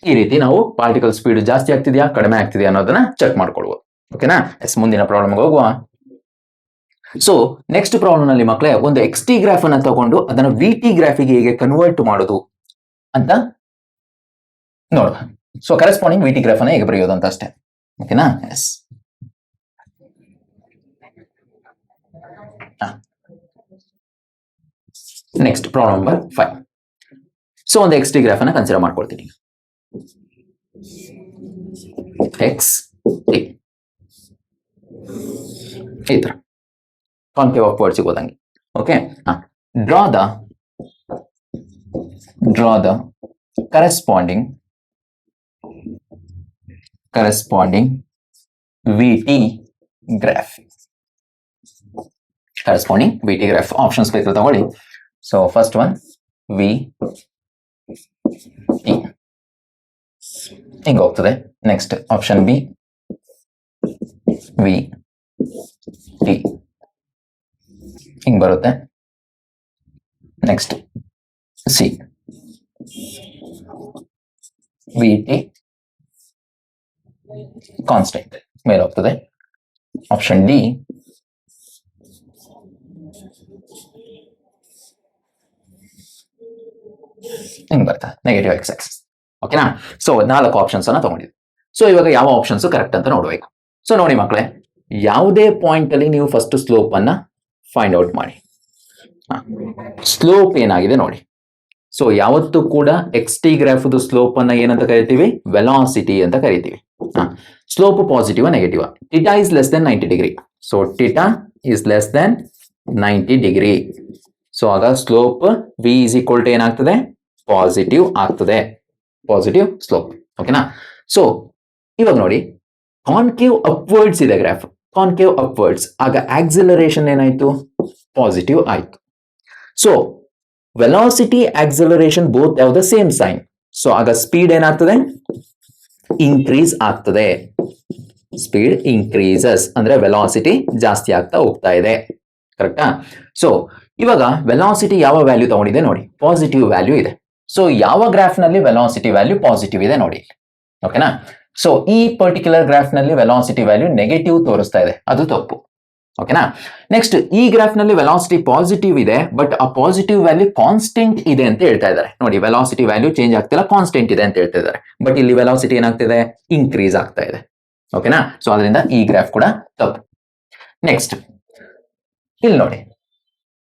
ಈ ರೀತಿ ನಾವು ಪಾರ್ಟಿಕಲ್ ಸ್ಪೀಡ್ ಜಾಸ್ತಿ ಆಗ್ತಿದೆಯಾ ಕಡಿಮೆ ಆಗ್ತಿದೆಯಾ ಅನ್ನೋದನ್ನ ಚೆಕ್ ಮಾಡ್ಕೊಳ್ಬಹುದು. ಓಕೆನಾ? ಎಸ್, ಮುಂದಿನ ಪ್ರಾಬ್ಲಮ್ ಹೋಗುವ. ಸೊ ನೆಕ್ಸ್ಟ್ ಪ್ರಾಬ್ಲಮ್ ನಲ್ಲಿ ಮಕ್ಕಳೇ ಒಂದು ಎಕ್ಸ್ ಟಿ ಗ್ರಾಫ್ ಅನ್ನ ತಗೊಂಡು ಅದನ್ನ ವಿ ಟಿ ಗ್ರಾಫಿಗೆ ಹೇಗೆ ಕನ್ವರ್ಟ್ ಮಾಡೋದು ಅಂತ ನೋಡುವ. So corresponding V T graph ಅನ್ನ ಹೇಗೆ ಬರೆಯೋದು ಅಂತ ಅಷ್ಟೇ. ಓಕೆನಾ? Yes. Next problem number 5. So ಒಂದು ಎಕ್ಸ್ ಟಿ ಗ್ರಾಫ್ ಅನ್ನ ಕನ್ಸಿಡರ್ ಮಾಡ್ಕೊಳ್ತೀನಿ. ಎಕ್ಸ್ ಟಿ ಈ ತರ ಕಾನ್ಕೇವ್ ಅಪ್ವರ್ಡ್ಸ್ ಹೋದಂಗೆ. Okay, draw the corresponding V T graph. Corresponding V T graph options ಬೇಕಾದ್ರೆ ತಗೊಳ್ಳಿ. So first one V T ಹಿಂಗ ಹೋಗ್ತದೆ. Next option B V T ಹಿಂಗ್ ಬರುತ್ತೆ. Next C V T constant ಮೇಲೆ ಹೋಗ್ತದೆ. ಆಪ್ಷನ್ ಡಿ ಹಿಂಗ್ ಬರ್ತದೆ ನೆಗೆಟಿವ್ ಎಕ್ಸ್ ಆಕ್ಸಿಸ್. ಓಕೆನಾ? ಸೊ 4 ಆಪ್ಷನ್ಸ್ ಅನ್ನ ತಗೊಂಡಿದ್ವಿ. ಸೊ ಇವಾಗ ಯಾವ ಆಪ್ಷನ್ಸ್ ಕರೆಕ್ಟ್ ಅಂತ ನೋಡ್ಬೇಕು. ಸೊ ನೋಡಿ ಮಕ್ಕಳೇ, ಯಾವುದೇ ಪಾಯಿಂಟ್ ಅಲ್ಲಿ ನೀವು ಫಸ್ಟ್ ಸ್ಲೋಪ್ ಅನ್ನ ಫೈಂಡ್ ಔಟ್ ಮಾಡಿ. ಸ್ಲೋಪ್ ಏನಾಗಿದೆ ನೋಡಿ. ಸೊ ಯಾವತ್ತೂ ಕೂಡ ಎಕ್ಸ್ ಟಿ ಗ್ರಾಫ್ ಸ್ಲೋಪ್ ಅನ್ನ ಏನಂತ ಕರಿತೀವಿ? ವೆಲಾಸಿಟಿ ಅಂತ ಕರಿತೀವಿ. Slope positive negative. Theta is less than 90 degree. So theta is less than 90 degree. So ಆಗ slope V is equal to ಏನಾಗ್ತದೆ? ಪಾಸಿಟಿವ್ ಆಗ್ತದೆ. Positive slope. ಓಕೆನಾ? ಸೊ ಇವಾಗ ನೋಡಿ, ಕಾನ್ಕೇವ್ ಅಪ್ವರ್ಡ್ಸ್ ಇದೆ ಗ್ರಾಫ್. ಕಾನ್ಕೇವ್ ಅಪ್ವರ್ಡ್ಸ್, ಆಗ ಆಕ್ಸಿಲರೇಷನ್ ಏನಾಯ್ತು? ಪಾಸಿಟಿವ್ ಆಯ್ತು. So velocity acceleration both have the same sign. So ಆಗ ಸ್ಪೀಡ್ ಏನಾಗ್ತದೆ? ಇನ್ಕ್ರೀಸ್ ಆಗ್ತದೆ. ಸ್ಪೀಡ್ ಇನ್ಕ್ರೀಸಸ್ ಅಂದ್ರೆ ವೆಲಾಸಿಟಿ ಜಾಸ್ತಿ ಆಗ್ತಾ ಹೋಗ್ತಾ ಇದೆ. ಕರೆಕ್ಟಾ? ಸೊ ಇವಾಗ ವೆಲಾಸಿಟಿ ಯಾವ ವ್ಯಾಲ್ಯೂ ತಗೊಂಡಿದೆ ನೋಡಿ? ಪಾಸಿಟಿವ್ ವ್ಯಾಲ್ಯೂ ಇದೆ. ಸೊ ಯಾವ ಗ್ರಾಫ್ ನಲ್ಲಿ ವೆಲಾಸಿಟಿ ವ್ಯಾಲ್ಯೂ ಪಾಸಿಟಿವ್ ಇದೆ ನೋಡಿ. ಓಕೆನಾ? ಸೊ ಈ ಪರ್ಟಿಕ್ಯುಲರ್ ಗ್ರಾಫ್ ನಲ್ಲಿ ವೆಲಾಸಿಟಿ ವ್ಯಾಲ್ಯೂ ನೆಗೆಟಿವ್ ತೋರಿಸ್ತಾ ಇದೆ, ಅದು ತಪ್ಪು. ಓಕೆನಾ? ನೆಕ್ಸ್ಟ್, ಈ ಗ್ರಾಫ್ ನಲ್ಲಿ ವೆಲಾಸಿಟಿ ಪಾಸಿಟಿವ್ ಇದೆ, ಬಟ್ ಆ ಪಾಸಿಟಿವ್ ವ್ಯಾಲ್ಯೂ ಕಾನ್ಸ್ಟೆಂಟ್ ಇದೆ ಅಂತ ಹೇಳ್ತಾ ಇದ್ದಾರೆ. ನೋಡಿ, ವೆಲಾಸಿಟಿ ವ್ಯಾಲ್ಯೂ ಚೇಂಜ್ ಆಗ್ತಿಲ್ಲ, ಕಾನ್ಸ್ಟೆಂಟ್ ಇದೆ ಅಂತ ಹೇಳ್ತಾ ಇದ್ದಾರೆ. ಬಟ್ ಇಲ್ಲಿ ವೆಲಾಸಿಟಿ ಏನಾಗ್ತಿದೆ? ಇನ್ಕ್ರೀಸ್ ಆಗ್ತಾ ಇದೆ. ಓಕೆನಾ? ಸೊ ಅದರಿಂದ ಈ ಗ್ರಾಫ್ ಕೂಡ ತಪ್ಪು. ನೆಕ್ಸ್ಟ್ ಇಲ್ಲಿ ನೋಡಿ,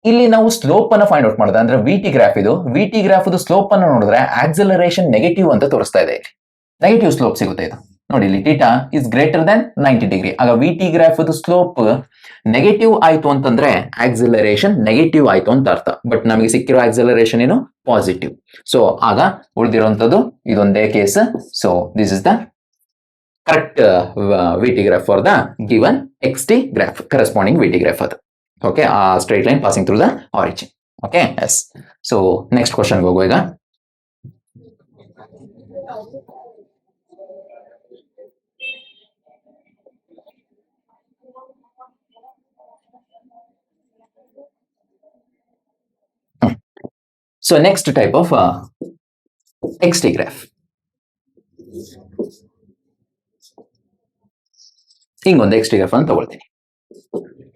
ಇಲ್ಲಿ ನಾವು ಸ್ಲೋಪ್ ಅನ್ನು ಫೈಂಡ್ ಔಟ್ ಮಾಡಿದ್ರೆ, ಅಂದ್ರೆ ವಿ ಟಿ ಗ್ರಾಫ್ ಇದು. ವಿ ಟಿ ಗ್ರಾಫ್ ಸ್ಲೋಪ್ ಅನ್ನು ನೋಡಿದ್ರೆ ಆಕ್ಸಿಲರೇಷನ್ ನೆಗೆಟಿವ್ ಅಂತ ತೋರಿಸ್ತಾ ಇದೆ. ಇಲ್ಲಿ ನೆಗೆಟಿವ್ ಸ್ಲೋಪ್ ಸಿಗುತ್ತೆ. ಇದು ನೋಡಿ, ಇಲ್ಲಿ theta is greater than 90 degree. ಆಗ V T graph slope negative ಆಯ್ತು ಅಂತಂದ್ರೆ ಆಕ್ಸಿಲರೇಷನ್ ನೆಗೆಟಿವ್ ಆಯ್ತು ಅಂತ ಅರ್ಥ. ಬಟ್ ನಮಗೆ ಸಿಕ್ಕಿರೋ ಆಕ್ಸಿಲರೇಷನ್ ಏನು? ಪಾಸಿಟಿವ್. ಸೊ ಆಗ ಉಳಿದಿರುವಂತದ್ದು ಇದೊಂದೇ case. So this is the correct V T graph for the given X T graph, corresponding V T graph ಅದು. ಓಕೆ, ಆ straight line passing through the origin. Okay, yes. So next question ಹೋಗುವ ಈಗ. So next type of XT graph. ಹಿಂಗೊಂದು XT ಗ್ರಾಫ್ ಅನ್ನು ತಗೊಳ್ತೀನಿ.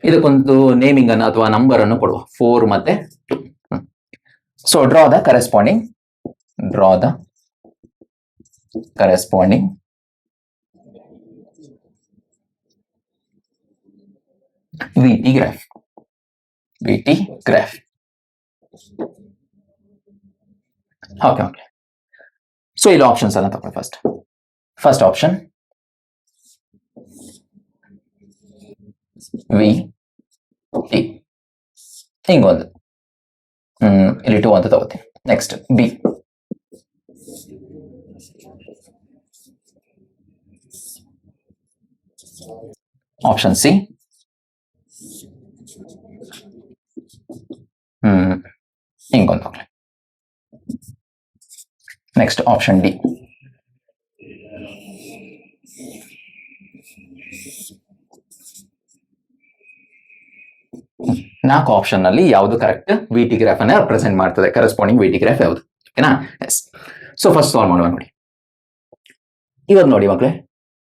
ಇದಕ್ಕೊಂದು ನೇಮಿಂಗ್ ಅನ್ನು ಅಥವಾ ನಂಬರ್ ಅನ್ನು ಕೊಡುವ, 4 ಮತ್ತೆ 2. So draw the corresponding VT graph. Okay. So ಇಲ್ಲಿ ಆಪ್ಷನ್ಸ್ ಅನ್ನ ತಗೊಳ್ಳಿ. ಫಸ್ಟ್ ಆಪ್ಷನ್ ವಿ ಟಿ, ಹಿಂಗೊಂದು ಇಲ್ಲಿ 2 ಅಂತ ತಗೋತೀನಿ. ನೆಕ್ಸ್ಟ್ ಬಿ, ಆಪ್ಷನ್ ಸಿ, ಹಿಂಗೊಂದು ತಗೊಳ್ಳಿ. Next option D. ನಾಲ್ಕು ಆಪ್ಷನ್ ನಲ್ಲಿ ಯಾವುದು ಕರೆಕ್ಟ್ ವಿ ಟಿ ಗ್ರಾಫ್ ಅನ್ನ ರೆಪ್ರೆಸೆಂಟ್ ಮಾಡ್ತದೆ, ಕರೆಸ್ಪಾಂಡಿಂಗ್ ವಿ ಟಿ ಗ್ರಾಫ್ ಯಾವುದು? ಓಕೆನಾ? ಎಸ್. ಸೊ ಫಸ್ಟ್ ಸಾಲ್ವ್ ಮಾಡುವ ನೋಡಿ. ಇವಾಗ ನೋಡಿ ಮಕ್ಕಳೇ,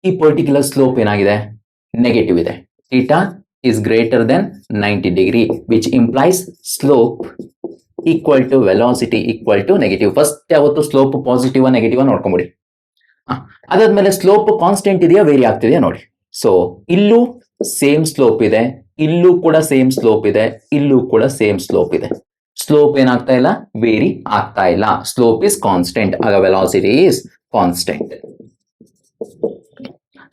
ಈ ಪರ್ಟಿಕ್ಯುಲರ್ ಸ್ಲೋಪ್ ಏನಾಗಿದೆ? ನೆಗೆಟಿವ್ ಇದೆ. Theta is greater than 90 degree, which implies slope equal to velocity equal to negative. First ಯಾವತ್ತು ಸ್ಲೋಪ್ ಪಾಸಿಟಿವ್ ನೆಗೆಟಿವ್ ನೋಡ್ಕೊಂಬಿಡಿ. ಅದಾದ್ಮೇಲೆ ಸ್ಲೋಪ್ ಕಾನ್ಸ್ಟೆಂಟ್ ಇದೆಯಾ ವೇರಿ ಆಗ್ತಿದೆಯಾ ನೋಡಿ. ಸೊ ಇಲ್ಲೂ ಸೇಮ್ ಸ್ಲೋಪ್ ಇದೆ, ಇಲ್ಲೂ ಕೂಡ ಸೇಮ್ ಸ್ಲೋಪ್ ಇದೆ, ಇಲ್ಲೂ ಕೂಡ ಸೇಮ್ ಸ್ಲೋಪ್ ಇದೆ. ಸ್ಲೋಪ್ ಏನಾಗ್ತಾ ಇಲ್ಲ? ವೇರಿ ಆಗ್ತಾ ಇಲ್ಲ. ಸ್ಲೋಪ್ ಇಸ್ ಕಾನ್ಸ್ಟೆಂಟ್, ಆಗ ವೆಲಾಸಿಟಿ ಇಸ್ ಕಾನ್ಸ್ಟೆಂಟ್.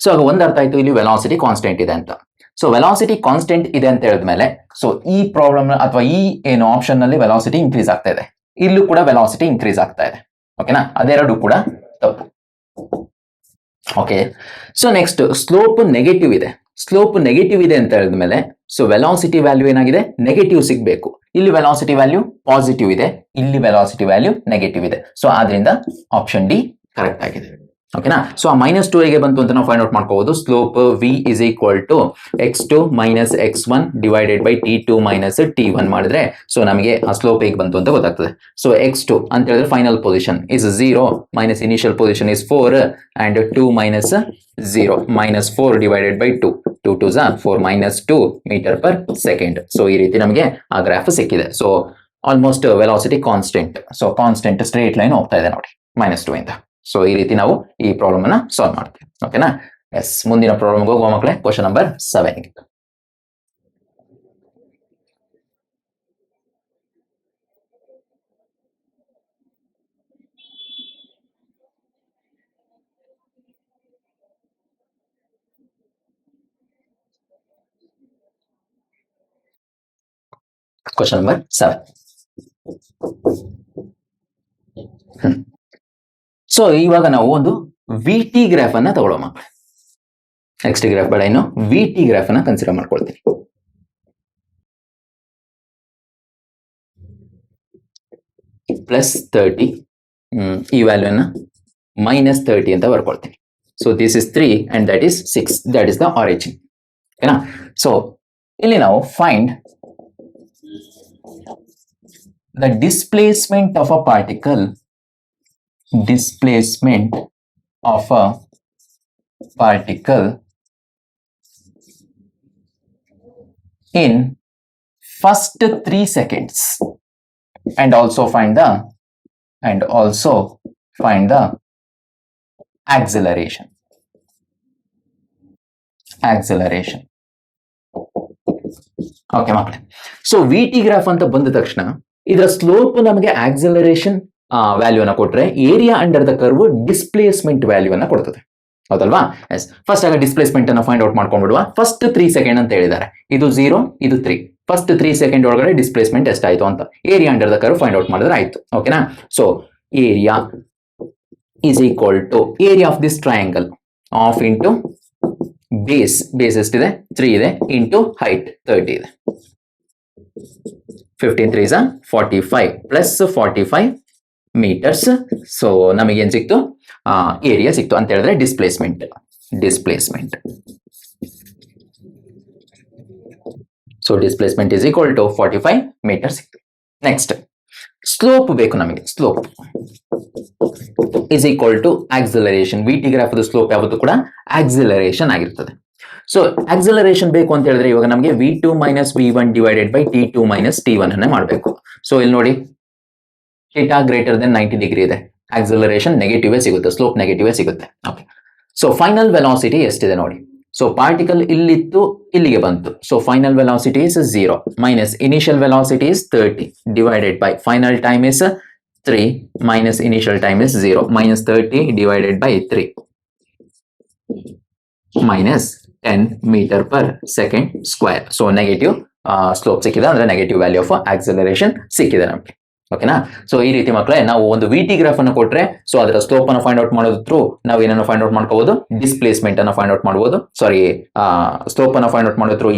ಸೊ ಆಗ ಒಂದ್ ಅರ್ಥ ಆಯ್ತು, ಇಲ್ಲಿ ವೆಲಾಸಿಟಿ ಕಾನ್ಸ್ಟೆಂಟ್ ಇದೆ ಅಂತ. ಸೊ ವೆಲಾಸಿಟಿ ಕಾನ್ಸ್ಟೆಂಟ್ ಇದೆ ಅಂತ ಹೇಳಿದ್ಮೇಲೆ, ಸೊ ಈ ಪ್ರಾಬ್ಲಮ್ ಅಥವಾ ಈ ಏನು ಆಪ್ಷನ್ ನಲ್ಲಿ ವೆಲಾಸಿಟಿ ಇನ್ಕ್ರೀಸ್ ಆಗ್ತಾ ಇದೆ, ಇಲ್ಲೂ ಕೂಡ ವೆಲಾಸಿಟಿ ಇನ್ಕ್ರೀಸ್ ಆಗ್ತಾ ಇದೆ. ಓಕೆನಾ? ಅದೆರಡು ಕೂಡ ತಪ್ಪು. Okay. So next slope negative ಇದೆ. ಸ್ಲೋಪ್ ನೆಗೆಟಿವ್ ಇದೆ ಅಂತ ಹೇಳಿದ್ಮೇಲೆ, ಸೊ ವೆಲಾಸಿಟಿ ವ್ಯಾಲ್ಯೂ ಏನಾಗಿದೆ? ನೆಗೆಟಿವ್ ಸಿಗ್ಬೇಕು. ಇಲ್ಲಿ ವೆಲಾಸಿಟಿ ವ್ಯಾಲ್ಯೂ ಪಾಸಿಟಿವ್ ಇದೆ, ಇಲ್ಲಿ ವೆಲಾಸಿಟಿ ವ್ಯಾಲ್ಯೂ ನೆಗೆಟಿವ್ ಇದೆ. ಸೊ ಆದ್ರಿಂದ ಆಪ್ಷನ್ ಡಿ ಕರೆಕ್ಟ್ ಆಗಿದೆ. ಓಕೆನಾ? ಸೊ ಆ -2 ಹೇಗೆ ಬಂತು ಅಂತ ನಾವು ಫೈಂಡ್ ಔಟ್ ಮಾಡ್ಕೋಬಹುದು. Slope V is equal to x2 minus x1 divided by t2 minus t1 ಮಾಡಿದ್ರೆ, ಸೊ ನಮಗೆ ಆ ಸ್ಲೋಪ್ ಹೇಗೆ ಬಂತು ಅಂತ ಗೊತ್ತಾಗ್ತದೆ. ಸೊ x2 ಅಂತ ಹೇಳಿದ್ರೆ final position is 0 minus initial position is 4 and 2 minus 0 minus 4 divided by 2 2 2 4 minus 2 metre per second. So ಈ ರೀತಿ ನಮಗೆ ಆ ಗ್ರಾಫ್ ಸಿಕ್ಕಿದೆ. So almost velocity constant. So constant straight line ಹೋಗ್ತಾ ಇದೆ ನೋಡಿ -2 ಇಂದ. ಸೊ ಈ ರೀತಿ ನಾವು ಈ ಪ್ರಾಬ್ಲಮ್ ಅನ್ನ ಸಾಲ್ವ್ ಮಾಡ್ತೀವಿ. ಓಕೆನಾ? ಎಸ್, ಮುಂದಿನ ಪ್ರಾಬ್ಲಮ್ ಹೋಗುವ ಮಕ್ಕಳೇ. Question number 7. Question number 7. So ಇವಾಗ ನಾವು ಒಂದು ವಿ ಟಿ ಗ್ರಾಫ್ ಅನ್ನ ತಗೊಳ್ಳೋ ಮಕ್ಕಳು. ಎಕ್ಸ್ ಟಿ ಗ್ರಾಫ್ ಬೇಡ, ಇನ್ನು ವಿ ಟಿ ಗ್ರಾಫ್ ಅನ್ನ ಕನ್ಸಿಡರ್ ಮಾಡ್ಕೊಳ್ತೀನಿ. +30, ಈ ವ್ಯಾಲ್ಯೂನ -30 ಅಂತ ಬರ್ಕೊಳ್ತೀನಿ. So this is 3 and that is 6. That is the origin. ಓಕೆನಾ? ಸೊ ಇಲ್ಲಿ ನಾವು find the displacement of a particle in first 3 seconds and also find the acceleration. Okay ಮಕ್ಕಳೇ, ಸೊ ವಿ ಟಿ ಗ್ರಾಫ್ ಅಂತ ಬಂದ ತಕ್ಷಣ ಇದರ ಸ್ಲೋಪ್ ನಮಗೆ ಆಕ್ಸಲರೇಷನ್ ವ್ಯಾಲ್ಯೂ ಅನ್ನ ಕೊಟ್ರೆ, area under the curve displacement value ಅನ್ನ ಕೊಡ್ತದೆ. ಹೌದಲ್ವಾ? ಎಸ್, ಫಸ್ಟ್ ಆಗ ಡಿಸ್ಪ್ಲೇಸ್ಮೆಂಟ್ ಅನ್ನ ಫೈಂಡ್ ಔಟ್ ಮಾಡ್ಕೊಂಡ್ಬಿಡುವ. ಫಸ್ಟ್ 3 ಸೆಕೆಂಡ್ ಅಂತ ಹೇಳಿದ್ದಾರೆ. ಇದು 0, ಇದು 3. ಫಸ್ಟ್ 3 ಸೆಕೆಂಡ್ ಒಳಗಡೆ ಡಿಸ್ಪ್ಲೇಸ್ಮೆಂಟ್ ಎಷ್ಟಾಯ್ತು ಅಂತ area under the curve find out ಮಾಡಿದ್ರೆ ಆಯ್ತು. ಓಕೆನಾ? So area is equal to area of this triangle of into base ಎಷ್ಟಿದೆ? 3 ಇದೆ, ಇಂಟು ಹೈಟ್ 30 ಇದೆ. 15 3s 45 ಪ್ಲಸ್ 45 ಮೀಟರ್ಸ್. ಸೊ ನಮಗೇನ್ ಸಿಕ್ತು? ಏರಿಯಾ ಸಿಕ್ತು ಅಂತ ಹೇಳಿದ್ರೆ displacement. So displacement is equal to 45 metre ಸಿಕ್ತು. ನೆಕ್ಸ್ಟ್ ಸ್ಲೋಪ್ ಬೇಕು ನಮಗೆ. Slope is equal to acceleration. V T graph slope ಯಾವತ್ತೂ ಕೂಡ ಆಕ್ಸಲರೇಷನ್ ಆಗಿರ್ತದೆ. ಸೊ ಆಕ್ಸಲರೇಷನ್ ಬೇಕು ಅಂತ ಹೇಳಿದ್ರೆ ಇವಾಗ ನಮಗೆ v2 - v1 divided by t2 - t1 ಅನ್ನ ಮಾಡಬೇಕು. ಸೊ ಇಲ್ಲಿ ನೋಡಿ, θ ಗ್ರೇಟರ್ ದೆನ್ 90 ಡಿಗ್ರಿ ಇದೆ. ಆಕ್ಸಲರೇಷನ್ ನೆಗೆಟಿವ್ ಸಿಗುತ್ತೆ, ಸ್ಲೋಪ್ ನೆಗೆಟಿವ್ ಸಿಗುತ್ತೆ. ಓಕೆ, ಸೊ ಫೈನಲ್ ವೆಲಾಸಿಟಿ ಎಷ್ಟಿದೆ ನೋಡಿ. ಸೊ ಪಾರ್ಟಿಕಲ್ ಇಲ್ಲಿತ್ತು, ಇಲ್ಲಿಗೆ ಬಂತು. So final velocity is 0 minus initial velocity is 30 divided by final time is 3 minus initial time is 0 -30 divided by 3 minus 10 metre per second square. So negative slope ಸಿಕ್ಕಿದೆ, ಅಂದ್ರೆ ನೆಗೆಟಿವ್ ವ್ಯಾಲ್ಯೂ ಆಫ್ ಆಕ್ಸಲರೇಷನ್ ಸಿಕ್ಕಿದೆ ನಮಗೆ. ಓಕೆನಾ? ಸೊ ಈ ರೀತಿ ಮಕ್ಕಳೇ ನಾವು ಒಂದು ವಿ ಟಿ ಗ್ರಾಫ್ ಅನ್ನು ಕೊಟ್ರೆ, ಸೊ ಅದರ ಸ್ಲೋಪ್ ಅನ್ನು ಫೈಂಡ್ ಔಟ್ ಮಾಡೋದು ಥ್ರೂ ನಾವು ಏನನ್ನು ಫೈಂಡ್ ಔಟ್ ಮಾಡ್ಕೋಬಹುದು? ಡಿಸ್ಪ್ಲೇಸ್ಮೆಂಟ್ ಅನ್ನು ಫೈಂಡ್ ಔಟ್ ಮಾಡಬಹುದು. ಸ್ಲೋಪ್ ಅನ್ನು ಫೈಂಡ್ ಔಟ್ ಮಾಡೋದು ಥ್ರೂ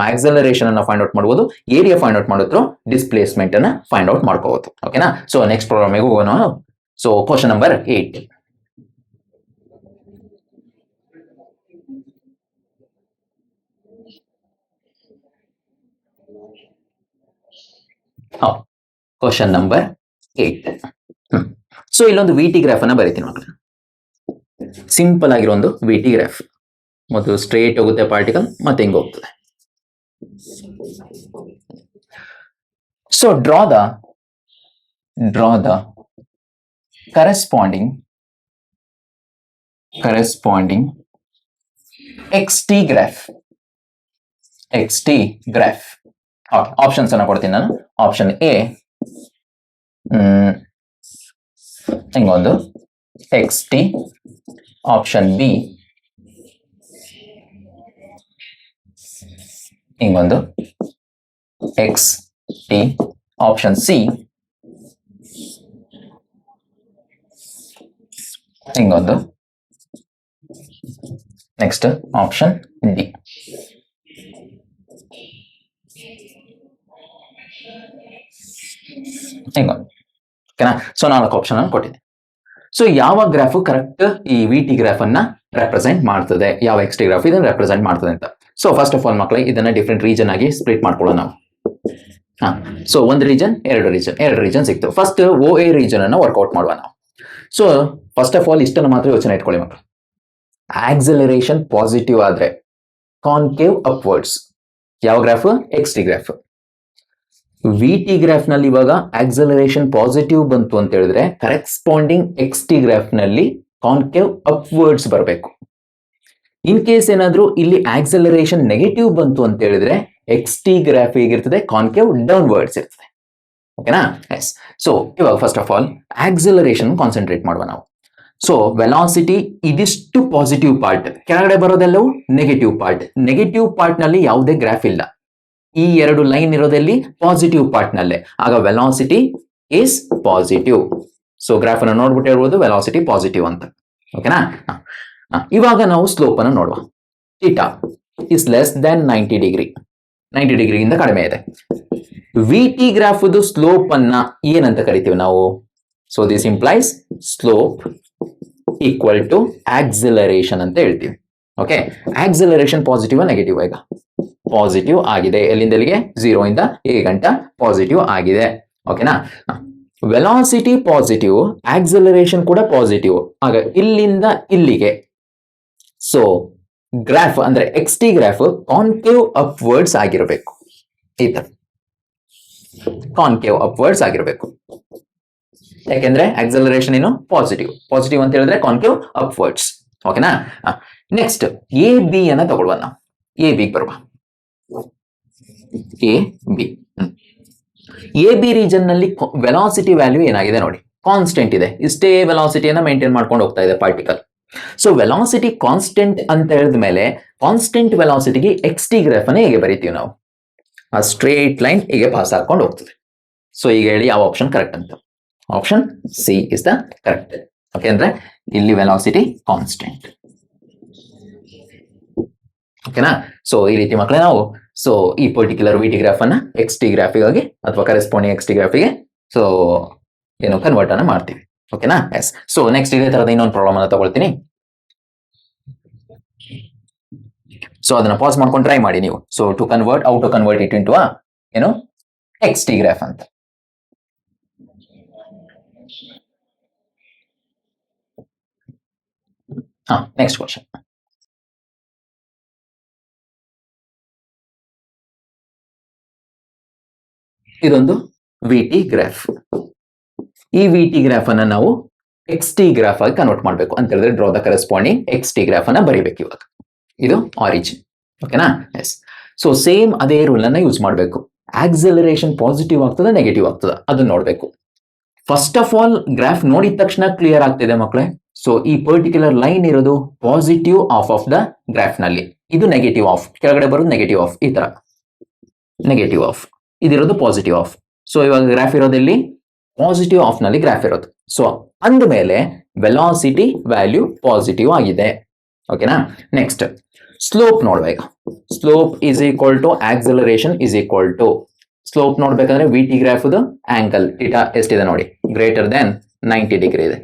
ಆಕ್ಸಲರೇಷನ್ ಅನ್ನು ಫೈಂಡ್ ಔಟ್ ಮಾಡಬಹುದು. ಏರಿಯಾ ಫೈಂಡ್ ಔಟ್ ಮಾಡೋದು ಥ್ರೂ ಡಿಸ್ಪ್ಲೇಸ್ಮೆಂಟ್ ಅನ್ನ ಫೈಂಡ್ ಔಟ್ ಮಾಡ್ಕೋಬಹುದು. ಓಕೆನಾ? ಸೊ ನೆಕ್ಸ್ಟ್ ಪ್ರಾಬ್ಲಮ್ ಹೋಗೋಣ. So question number 8. Question number 8. So ಇಲ್ಲೊಂದು ವಿ ಟಿ ಗ್ರಾಫ್ ಅನ್ನ ಬರೀತೀನಿ ಮಕ್ಕಳು. ಸಿಂಪಲ್ ಆಗಿರೋ ಒಂದು ವಿ ಟಿ ಗ್ರಾಫ್. ಮೊದಲು ಸ್ಟ್ರೇಟ್ ಹೋಗುತ್ತೆ ಪಾರ್ಟಿಕಲ್, ಮತ್ತೆ ಹಿಂಗೆ ಹೋಗ್ತದೆ. So draw the corresponding XT graph. Options ಅನ್ನ ಕೊಡ್ತೀನಿ ನಾನು. ಆಪ್ಷನ್ ಎ ಹಿಂಗೊಂದು XT, ಆಪ್ಷನ್ ಬಿ ಹಿಂಗೊಂದು XT, ಆಪ್ಷನ್ ಸಿ ಹಿಂಗೊಂದು, ನೆಕ್ಸ್ಟ್ ಆಪ್ಷನ್ ಡಿ. ಓಕೆನಾ? ಸೊ 4 ಆಪ್ಷನ್ ಅನ್ನು ಕೊಟ್ಟಿದೆ. ಸೊ ಯಾವ ಗ್ರಾಫ್ ಕರೆಕ್ಟ್ ಈ ವಿ ಟಿ ಗ್ರಾಫ್ ಅನ್ನ ರೆಪ್ರೆಸೆಂಟ್ ಮಾಡ್ತದೆ, ಯಾವ ಎಕ್ಸ್ ಟಿ ಗ್ರಾಫ್ ಇದನ್ನ ರೆಪ್ರೆಸೆಂಟ್ ಮಾಡ್ತದೆ ಅಂತ. ಸೊ ಫಸ್ಟ್ ಆಫ್ ಆಲ್ ಮಕ್ಕಳೇ ಇದನ್ನ ಡಿಫ್ರೆಂಟ್ ರೀಜನ್ ಆಗಿ ಸ್ಪ್ಲಿಟ್ ಮಾಡ್ಕೊಳ್ಳೋಣ ನಾವು. ಸೊ ಒಂದು ರೀಜನ್, ಎರಡು ರೀಜನ್ ಸಿಕ್ತು. ಫಸ್ಟ್ ಓ ಎ ರೀಜನ್ ಅನ್ನ ವರ್ಕೌಟ್ ಮಾಡುವ ನಾವು. ಸೊ ಫಸ್ಟ್ ಆಫ್ ಆಲ್ ಇಷ್ಟನ್ನು ಮಾತ್ರ ಯೋಚನೆ ಇಟ್ಕೊಳ್ಳಿ ಮಕ್ಕಳು. ಆಕ್ಸಲರೇಷನ್ ಪಾಸಿಟಿವ್ ಆದ್ರೆ ಕಾನ್ಕೇವ್ ಅಪ್ವರ್ಡ್ಸ್ ಯಾವ graph? X T graph. V T graph ನಲ್ಲಿ ಇವಾಗ ಆಕ್ಸಲರೇಷನ್ ಪಾಸಿಟಿವ್ ಬಂತು ಅಂತ ಹೇಳಿದ್ರೆ ಕರೆಸ್ಪಾಂಡಿಂಗ್ ಎಕ್ಸ್ ಟಿ ಗ್ರಾಫ್ ನಲ್ಲಿ ಕಾನ್ಕೇವ್ ಅಪ್ವರ್ಡ್ಸ್ ಬರಬೇಕು. ಇನ್ ಕೇಸ್ ಏನಾದ್ರೂ ಇಲ್ಲಿ ಆಕ್ಸಲರೇಷನ್ ನೆಗೆಟಿವ್ ಬಂತು ಅಂತ ಹೇಳಿದ್ರೆ ಎಕ್ಸ್ ಟಿ ಗ್ರಾಫ್ ಹೇಗಿರ್ತದೆ, ಕಾನ್ಕೇವ್ ಡೌನ್ವರ್ಡ್ಸ್ ಇರ್ತದೆ. ಓಕೆನಾ? ಎಸ್. ಸೊ ಇವಾಗ first of all acceleration concentrate ಮಾಡುವ ನಾವು. ಸೊ ವೆಲಾಸಿಟಿ ಇದಿಷ್ಟು ಪಾಸಿಟಿವ್ ಪಾರ್ಟ್, ಕೆಳಗಡೆ ಬರೋದೆಲ್ಲವೂ ನೆಗೆಟಿವ್ ಪಾರ್ಟ್. ನೆಗೆಟಿವ್ ಪಾರ್ಟ್ ನಲ್ಲಿ ಯಾವುದೇ ಗ್ರಾಫ್ ಇಲ್ಲ. ಈ ಎರಡು ಲೈನ್ ಇರೋದಲ್ಲಿ ಪಾಸಿಟಿವ್ ಪಾರ್ಟ್ ನಲ್ಲೇ, ಆಗ velocity is positive. So graph ಅನ್ನು ನೋಡ್ಬಿಟ್ಟು ಹೇಳ್ಬೋದು ವೆಲಾಸಿಟಿ ಪಾಸಿಟಿವ್ ಅಂತ. ಓಕೆನಾ? ಇವಾಗ ನಾವು ಸ್ಲೋಪ್ ಅನ್ನು ನೋಡುವ. Theta is less than 90 degree, 90 ಡಿಗ್ರಿಗಿಂತ ಕಡಿಮೆ ಇದೆ. ವಿ ಟಿ ಗ್ರಾಫ್ ಸ್ಲೋಪ್ ಅನ್ನ ಏನಂತ ಕರಿತೀವಿ ನಾವು? So this implies slope equal to acceleration ಅಂತ ಹೇಳ್ತೀವಿ. Okay, acceleration positive negative? ಈಗ ಪಾಸಿಟಿವ್ ಆಗಿದೆ. ಎಲ್ಲಿಂದ ಎಲ್ಲಿಗೆ? 0 ಇಂದ a ಗಂಟ ಪಾಸಿಟಿವ್ ಆಗಿದೆ. ಓಕೆನಾ? ವೆಲಾಸಿಟಿ ಪಾಸಿಟಿವ್, ಆಕ್ಸಿಲರೇಷನ್ ಕೂಡ ಪಾಸಿಟಿವ್. ಆಗ ಇಲ್ಲಿಂದ ಇಲ್ಲಿಗೆ ಸೊ ಗ್ರಾಫ್ ಅಂದ್ರೆ X T graph concave upwards ಆಗಿರಬೇಕು. ಈ ತರ ಕಾನ್ಕೇವ್ ಅಪ್ವರ್ಡ್ಸ್ ಆಗಿರಬೇಕು. ಯಾಕೆಂದ್ರೆ ಆಕ್ಸಲರೇಷನ್ ಏನು? ಪಾಸಿಟಿವ್. ಪಾಸಿಟಿವ್ ಅಂತ ಹೇಳಿದ್ರೆ ಕಾನ್ಕೇವ್ ಅಪ್ವರ್ಡ್ಸ್. ಓಕೆನಾ? ನೆಕ್ಸ್ಟ್ ಎ ಬಿ ಅನ್ನ ತಗೊಳ್ಳುವ ನಾವು. ಎ ಬಿ ಬರುವ A B. A B region ನಲ್ಲಿ ವೆಲಾಸಿಟಿ ವ್ಯಾಲ್ಯೂ ಏನಾಗಿದೆ ನೋಡಿ, ಕಾನ್ಸ್ಟೆಂಟ್ ಇದೆ. ಇಷ್ಟೇ ವೆಲಾಸಿಟಿಯನ್ನ ಮೇಂಟೈನ್ ಮಾಡ್ಕೊಂಡು ಹೋಗ್ತಾ ಇದೆ ಪಾರ್ಟಿಕಲ್. ಸೊ ವೆಲಾಸಿಟಿ ಕಾನ್ಸ್ಟೆಂಟ್ ಅಂತ ಹೇಳಿದ ಮೇಲೆ ಕಾನ್ಸ್ಟೆಂಟ್ ವೆಲಾಸಿಟಿಗೆ ಎಕ್ಸ್ ಟಿ ಗ್ರಾಫ್ ಅನ್ನ ಹೇಗೆ ಬರೀತೀವಿ ನಾವು? ಆ ಸ್ಟ್ರೇಟ್ ಲೈನ್ ಹೀಗೆ ಪಾಸ್ ಹಾಕೊಂಡು ಹೋಗ್ತದೆ. ಸೊ ಈಗ ಹೇಳಿ ಯಾವ ಆಪ್ಷನ್ ಕರೆಕ್ಟ್ ಅಂತ? Option C is the correct. Okay, ಅಂದ್ರೆ ಇಲ್ಲಿ ವೆಲಾಸಿಟಿ ಕಾನ್ಸ್ಟೆಂಟ್. ಓಕೆನಾ? ಸೊ ಈ ರೀತಿ ಮಕ್ಕಳೇ ನಾವು ಸೊ ಈ ಪರ್ಟಿಕ್ಯುಲರ್ ವಿ ಟಿ ಗ್ರಾಫ್ ಅನ್ನ ಎಕ್ಸ್ ಟಿ ಗ್ರಾಫಿಗಾಗಿ ಅಥವಾ ಕರೆಸ್ಪಾಂಡಿಂಗ್ ಎಕ್ಸ್ ಟಿ ಗ್ರಾಫಿಗೆ ಸೊ ಏನು ಕನ್ವರ್ಟ್ ಅನ್ನ ಮಾಡ್ತೀವಿ. ಓಕೆನಾ? ಎಸ್. ಸೊ ನೆಕ್ಸ್ಟ್ ಇದೇ ತರದ ಇನ್ನೊಂದು ಪ್ರಾಬ್ಲಮ್ ಅನ್ನ ತಗೊಳ್ತೀನಿ. ಸೊ ಅದನ್ನ ಪಾಸ್ ಮಾಡ್ಕೊಂಡು ಟ್ರೈ ಮಾಡಿ ನೀವು. So to convert it into ಏನು ಎಕ್ಸ್ ಟಿ ಗ್ರಾಫ್ ಅಂತ. Next question. ಇದೊಂದು ವಿ ಟಿ ಗ್ರಾಫ್. ಈ ವಿ ಟಿ ಗ್ರಾಫ್ ಅನ್ನ ನಾವು ಎಕ್ಸ್ ಟಿ ಗ್ರಾಫ್ ಆಗಿ ಕನ್ವರ್ಟ್ ಮಾಡಬೇಕು ಅಂತ ಹೇಳಿದ್ರೆ draw the corresponding X T graph ಅನ್ನ ಬರೀಬೇಕು. ಇವಾಗ ಇದು ಆರಿಜಿನ್. ಓಕೆನಾ? ಎಸ್. ಸೊ ಸೇಮ್ ಅದೇ ರೂಲ್ ಅನ್ನ ಯೂಸ್ ಮಾಡಬೇಕು. ಆಕ್ಸಲರೇಷನ್ ಪಾಸಿಟಿವ್ ಆಗ್ತದ ನೆಗೆಟಿವ್ ಆಗ್ತದ ಅದನ್ನ ನೋಡ್ಬೇಕು. ಫಸ್ಟ್ ಆಫ್ ಆಲ್ ಗ್ರಾಫ್ ನೋಡಿದ ತಕ್ಷಣ ಕ್ಲಿಯರ್ ಆಗ್ತಿದೆ ಮಕ್ಕಳೇ. ಸೊ ಈ ಪರ್ಟಿಕ್ಯುಲರ್ ಲೈನ್ ಇರೋದು ಪಾಸಿಟಿವ್ ಆಫ್ ದ ಗ್ರಾಫ್ ನಲ್ಲಿ, ಇದು ನೆಗೆಟಿವ್ ಆಫ್, ಕೆಳಗಡೆ ಬರೋದು ನೆಗೆಟಿವ್ ಆಫ್. ಈ ತರ ನೆಗೆಟಿವ್ ಆಫ್, ಇದಿರೋದು ಪಾಸಿಟಿವ್ ಆಫ್. ಸೊ ಇವಾಗ ಗ್ರಾಫ್ ಇರೋದಲ್ಲಿ ಪಾಸಿಟಿವ್ ಆಫ್ ನಲ್ಲಿ ಗ್ರಾಫ್ ಇರೋದು. ಸೊ ಅಂದಮೇಲೆ ವೆಲಾಸಿಟಿ ವ್ಯಾಲ್ಯೂ ಪಾಸಿಟಿವ್ ಆಗಿದೆ. ಓಕೆನಾ? ನೆಕ್ಸ್ಟ್ ಸ್ಲೋಪ್ ನೋಡ್ಬೇಕು. Slope is equal to acceleration is equal to, slope ನೋಡ್ಬೇಕಂದ್ರೆ V T graph angle theta ಎಷ್ಟಿದೆ ನೋಡಿ, ಗ್ರೇಟರ್ ದೆನ್ 90 ಡಿಗ್ರಿ ಇದೆ.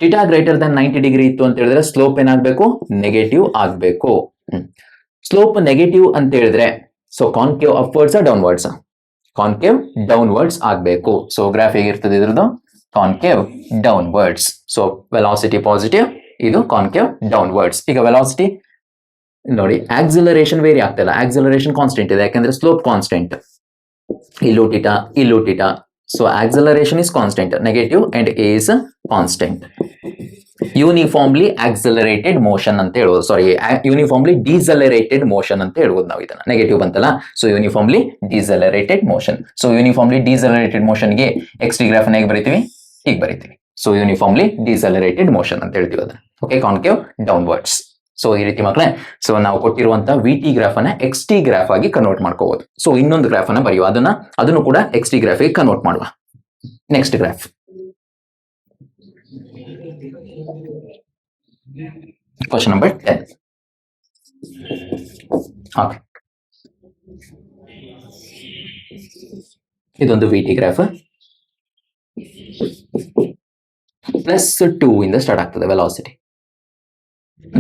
ಥೀಟಾ ಗ್ರೇಟರ್ ದೆನ್ 90 ಡಿಗ್ರಿ ಇತ್ತು ಅಂತ ಹೇಳಿದ್ರೆ ಸ್ಲೋಪ್ ಏನಾಗಬೇಕು? ನೆಗೆಟಿವ್ ಆಗಬೇಕು. ಸ್ಲೋಪ್ ನೆಗೆಟಿವ್ ಅಂತ ಹೇಳಿದ್ರೆ so concave upwards downwards? Concave downwards ಆಗಬೇಕು. ಸೊ ಗ್ರಾಫ್ ಹೇಗಿರ್ತದೆ ಇದ್ರದ್ದು? Concave downwards. So velocity positive, ಇದು ಕಾನ್ಕೇವ್ ಡೌನ್ವರ್ಡ್ಸ್. ಈಗ ವೆಲಾಸಿಟಿ ನೋಡಿ, ಆಕ್ಸಿಲರೇಷನ್ ವೇರಿ ಆಗ್ತಿಲ್ಲ, ಆಕ್ಸಿಲರೇಷನ್ ಕಾನ್ಸ್ಟೆಂಟ್ ಇದೆ ಯಾಕಂದ್ರೆ ಸ್ಲೋಪ್ ಕಾನ್ಸ್ಟೆಂಟ್. ಇಲ್ಲೂ ಥೀಟಾ, ಇಲ್ಲೂ theta. So acceleration is constant, negative and A is constant. Uniformly accelerated motion ಅಂತ ಹೇಳ್ಬೋದು, ಸಾರಿ ಯೂನಿಫಾರ್ಮ್ಲಿ ಡೀಸಲರೇಟೆಡ್ ಮೋಷನ್ ಅಂತ ಹೇಳ್ಬೋದು ನಾವು ಇದನ್ನ. ನೆಗೆಟಿವ್ ಬಂತಲ್ಲ, so uniformly decelerated motion. So uniformly decelerated ಮೋಷನ್ಗೆ ಎಕ್ಸ್ ಟಿ ಗ್ರಾಫ್ ಹೇಗೆ ಬರೀತೀವಿ? ಹೀಗೆ ಬರೀತೀವಿ. ಸೊ ಯೂನಿಫಾರ್ಮ್ಲಿ ಡೀಸಲರೇಟೆಡ್ ಮೋಷನ್ ಅಂತ ಹೇಳ್ತೀವಿ ಅದನ್ನ. Okay, concave downwards. ಸೊ ಈ ರೀತಿ ಮಕ್ಕಳೇ, ಸೊ ನಾವು ಕೊಟ್ಟಿರುವಂತ ವಿ ಟಿ ಗ್ರಾಫ್ ಅನ್ನ ಎಕ್ಸ್ ಟಿ ಗ್ರಾಫ್ ಆಗಿ ಕನ್ವರ್ಟ್ ಮಾಡ್ಕೋಬಹುದು. ಸೊ ಇನ್ನೊಂದು ಗ್ರಾಫ್ ಅನ್ನ ಬರೆಯುವ, ಅದನ್ನು ಕೂಡ ಎಕ್ಸ್ ಟಿ ಗ್ರಾಫ್ ಆಗಿ ಕನ್ವರ್ಟ್ ಮಾಡುವ. Next graph question number 10. Okay, ಇದೊಂದು ವಿ ಟಿ ಗ್ರಾಫ್. +2 ಇಂದ ಸ್ಟಾರ್ಟ್ ಆಗ್ತದೆ ವೆಲಾಸಿಟಿ.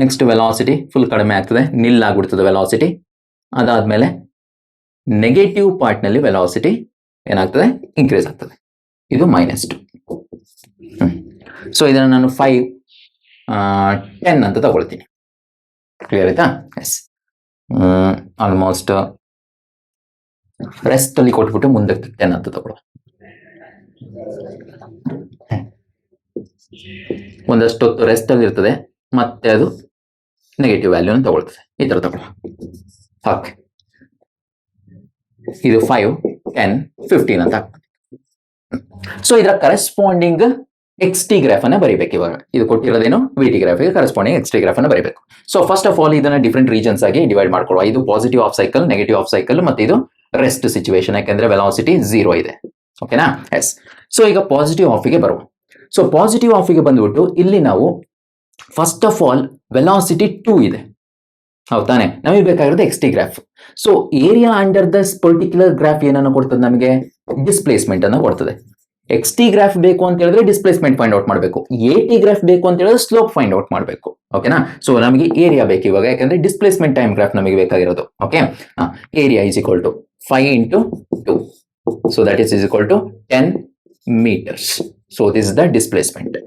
ನೆಕ್ಸ್ಟ್ ವೆಲಾಸಿಟಿ ಫುಲ್ ಕಡಿಮೆ ಆಗ್ತದೆ, ನಿಲ್ ಆಗ್ಬಿಡ್ತದೆ ವೆಲಾಸಿಟಿ. ಅದಾದ್ಮೇಲೆ ನೆಗೆಟಿವ್ ಪಾರ್ಟ್ ನಲ್ಲಿ ವೆಲಾಸಿಟಿ ಏನಾಗ್ತದೆ? ಇನ್ಕ್ರೀಸ್ ಆಗ್ತದೆ. ಇದು -2. ಸೊ ಇದನ್ನು ನಾನು 5, 10 ಅಂತ ತಗೊಳ್ತೀನಿ. ಕ್ಲಿಯರ್ ಆಯ್ತಾ? ಎಸ್. ಆಲ್ಮೋಸ್ಟ್ ರೆಸ್ಟ್ ಅಲ್ಲಿ ಕೊಟ್ಬಿಟ್ಟು ಮುಂದಕ್ಕೆ 10 ಅಂತ ತಗೊಳ್ಳುವ. ಒಂದಷ್ಟು ಹೊತ್ತು ರೆಸ್ಟ್ ಅಲ್ಲಿ ಇರ್ತದೆ, ಮತ್ತೆ ಅದು ನೆಗೆಟಿವ್ ವ್ಯಾಲ್ಯೂನ ತಗೊಳ್ತದೆ. ಈ ತರ ತಗೊಳ್ಳುವ. ಓಕೆ, ಇದು 5, 10, 15 ಅಂತ. ಸೊ ಇದರ ಕರೆಸ್ಪಾಂಡಿಂಗ್ ಎಕ್ಸ್ ಟಿ ಗ್ರಾಫ್ ಅನ್ನ ಬರೀಬೇಕು. ಇವಾಗ ಇದು ಕೊಟ್ಟಿರೋದೇನು V T graph, corresponding X T graph ಅನ್ನ ಬರೀಬೇಕು. ಸೊ ಫಸ್ಟ್ ಆಫ್ ಆಲ್ ಇದನ್ನ ಡಿಫರೆಂಟ್ ರೀಜನ್ಸ್ ಆಗಿ ಡಿವೈಡ್ ಮಾಡ್ಕೊಳ್ಳುವ. ಇದು positive half cycle, negative half cycle, ಮತ್ತೆ ಇದು ರೆಸ್ಟ್ ಸಿಚುವೇಶನ್, ಯಾಕಂದ್ರೆ ವೆಲಾಸಿಟಿ 0 ಇದೆ. ಓಕೆನಾ? ಎಸ್. ಸೊ ಈಗ ಪಾಸಿಟಿವ್ ಆಫಿಗೆ ಬರುವ. ಸೊ ಪಾಸಿಟಿವ್ ಆಫಿಗೆ ಬಂದ್ಬಿಟ್ಟು ಇಲ್ಲಿ ನಾವು ಫಸ್ಟ್ ಆಫ್ ಆಲ್ ವೆಲಾಸಿಟಿ 2 ಇದೆ, ಹೌದಾನೆ? ನಮಗೆ ಬೇಕಾಗಿರೋದು X T graph. So area under this particular graph ಏನನ್ನು ಕೊಡ್ತದೆ ನಮಗೆ? ಡಿಸ್ಪ್ಲೇಸ್ಮೆಂಟ್ ಅನ್ನು ಕೊಡ್ತದೆ. ಎಕ್ಸ್ ಟಿ ಗ್ರಾಫ್ ಬೇಕು ಅಂತ ಹೇಳಿದ್ರೆ ಡಿಸ್ಪ್ಲೇಸ್ಮೆಂಟ್ ಫೈಂಡ್ ಔಟ್ ಮಾಡಬೇಕು. ಎ ಟಿ ಗ್ರಾಫ್ ಬೇಕು ಅಂತ ಹೇಳಿದ್ರೆ ಸ್ಲೋಪ್ ಫೈಂಡ್ ಔಟ್ ಮಾಡಬೇಕು. ಓಕೆನಾ? ಸೊ ನಮಗೆ ಏರಿಯಾ ಬೇಕು ಇವಾಗ, ಯಾಕಂದ್ರೆ ಡಿಸ್ಪ್ಲೇಸ್ಮೆಂಟ್ ಟೈಮ್ ಗ್ರಾಫ್ ನಮಗೆ ಬೇಕಾಗಿರೋದು. Okay, area is equal to 5 into 2. So that is equal to 10 meters. So this is the displacement.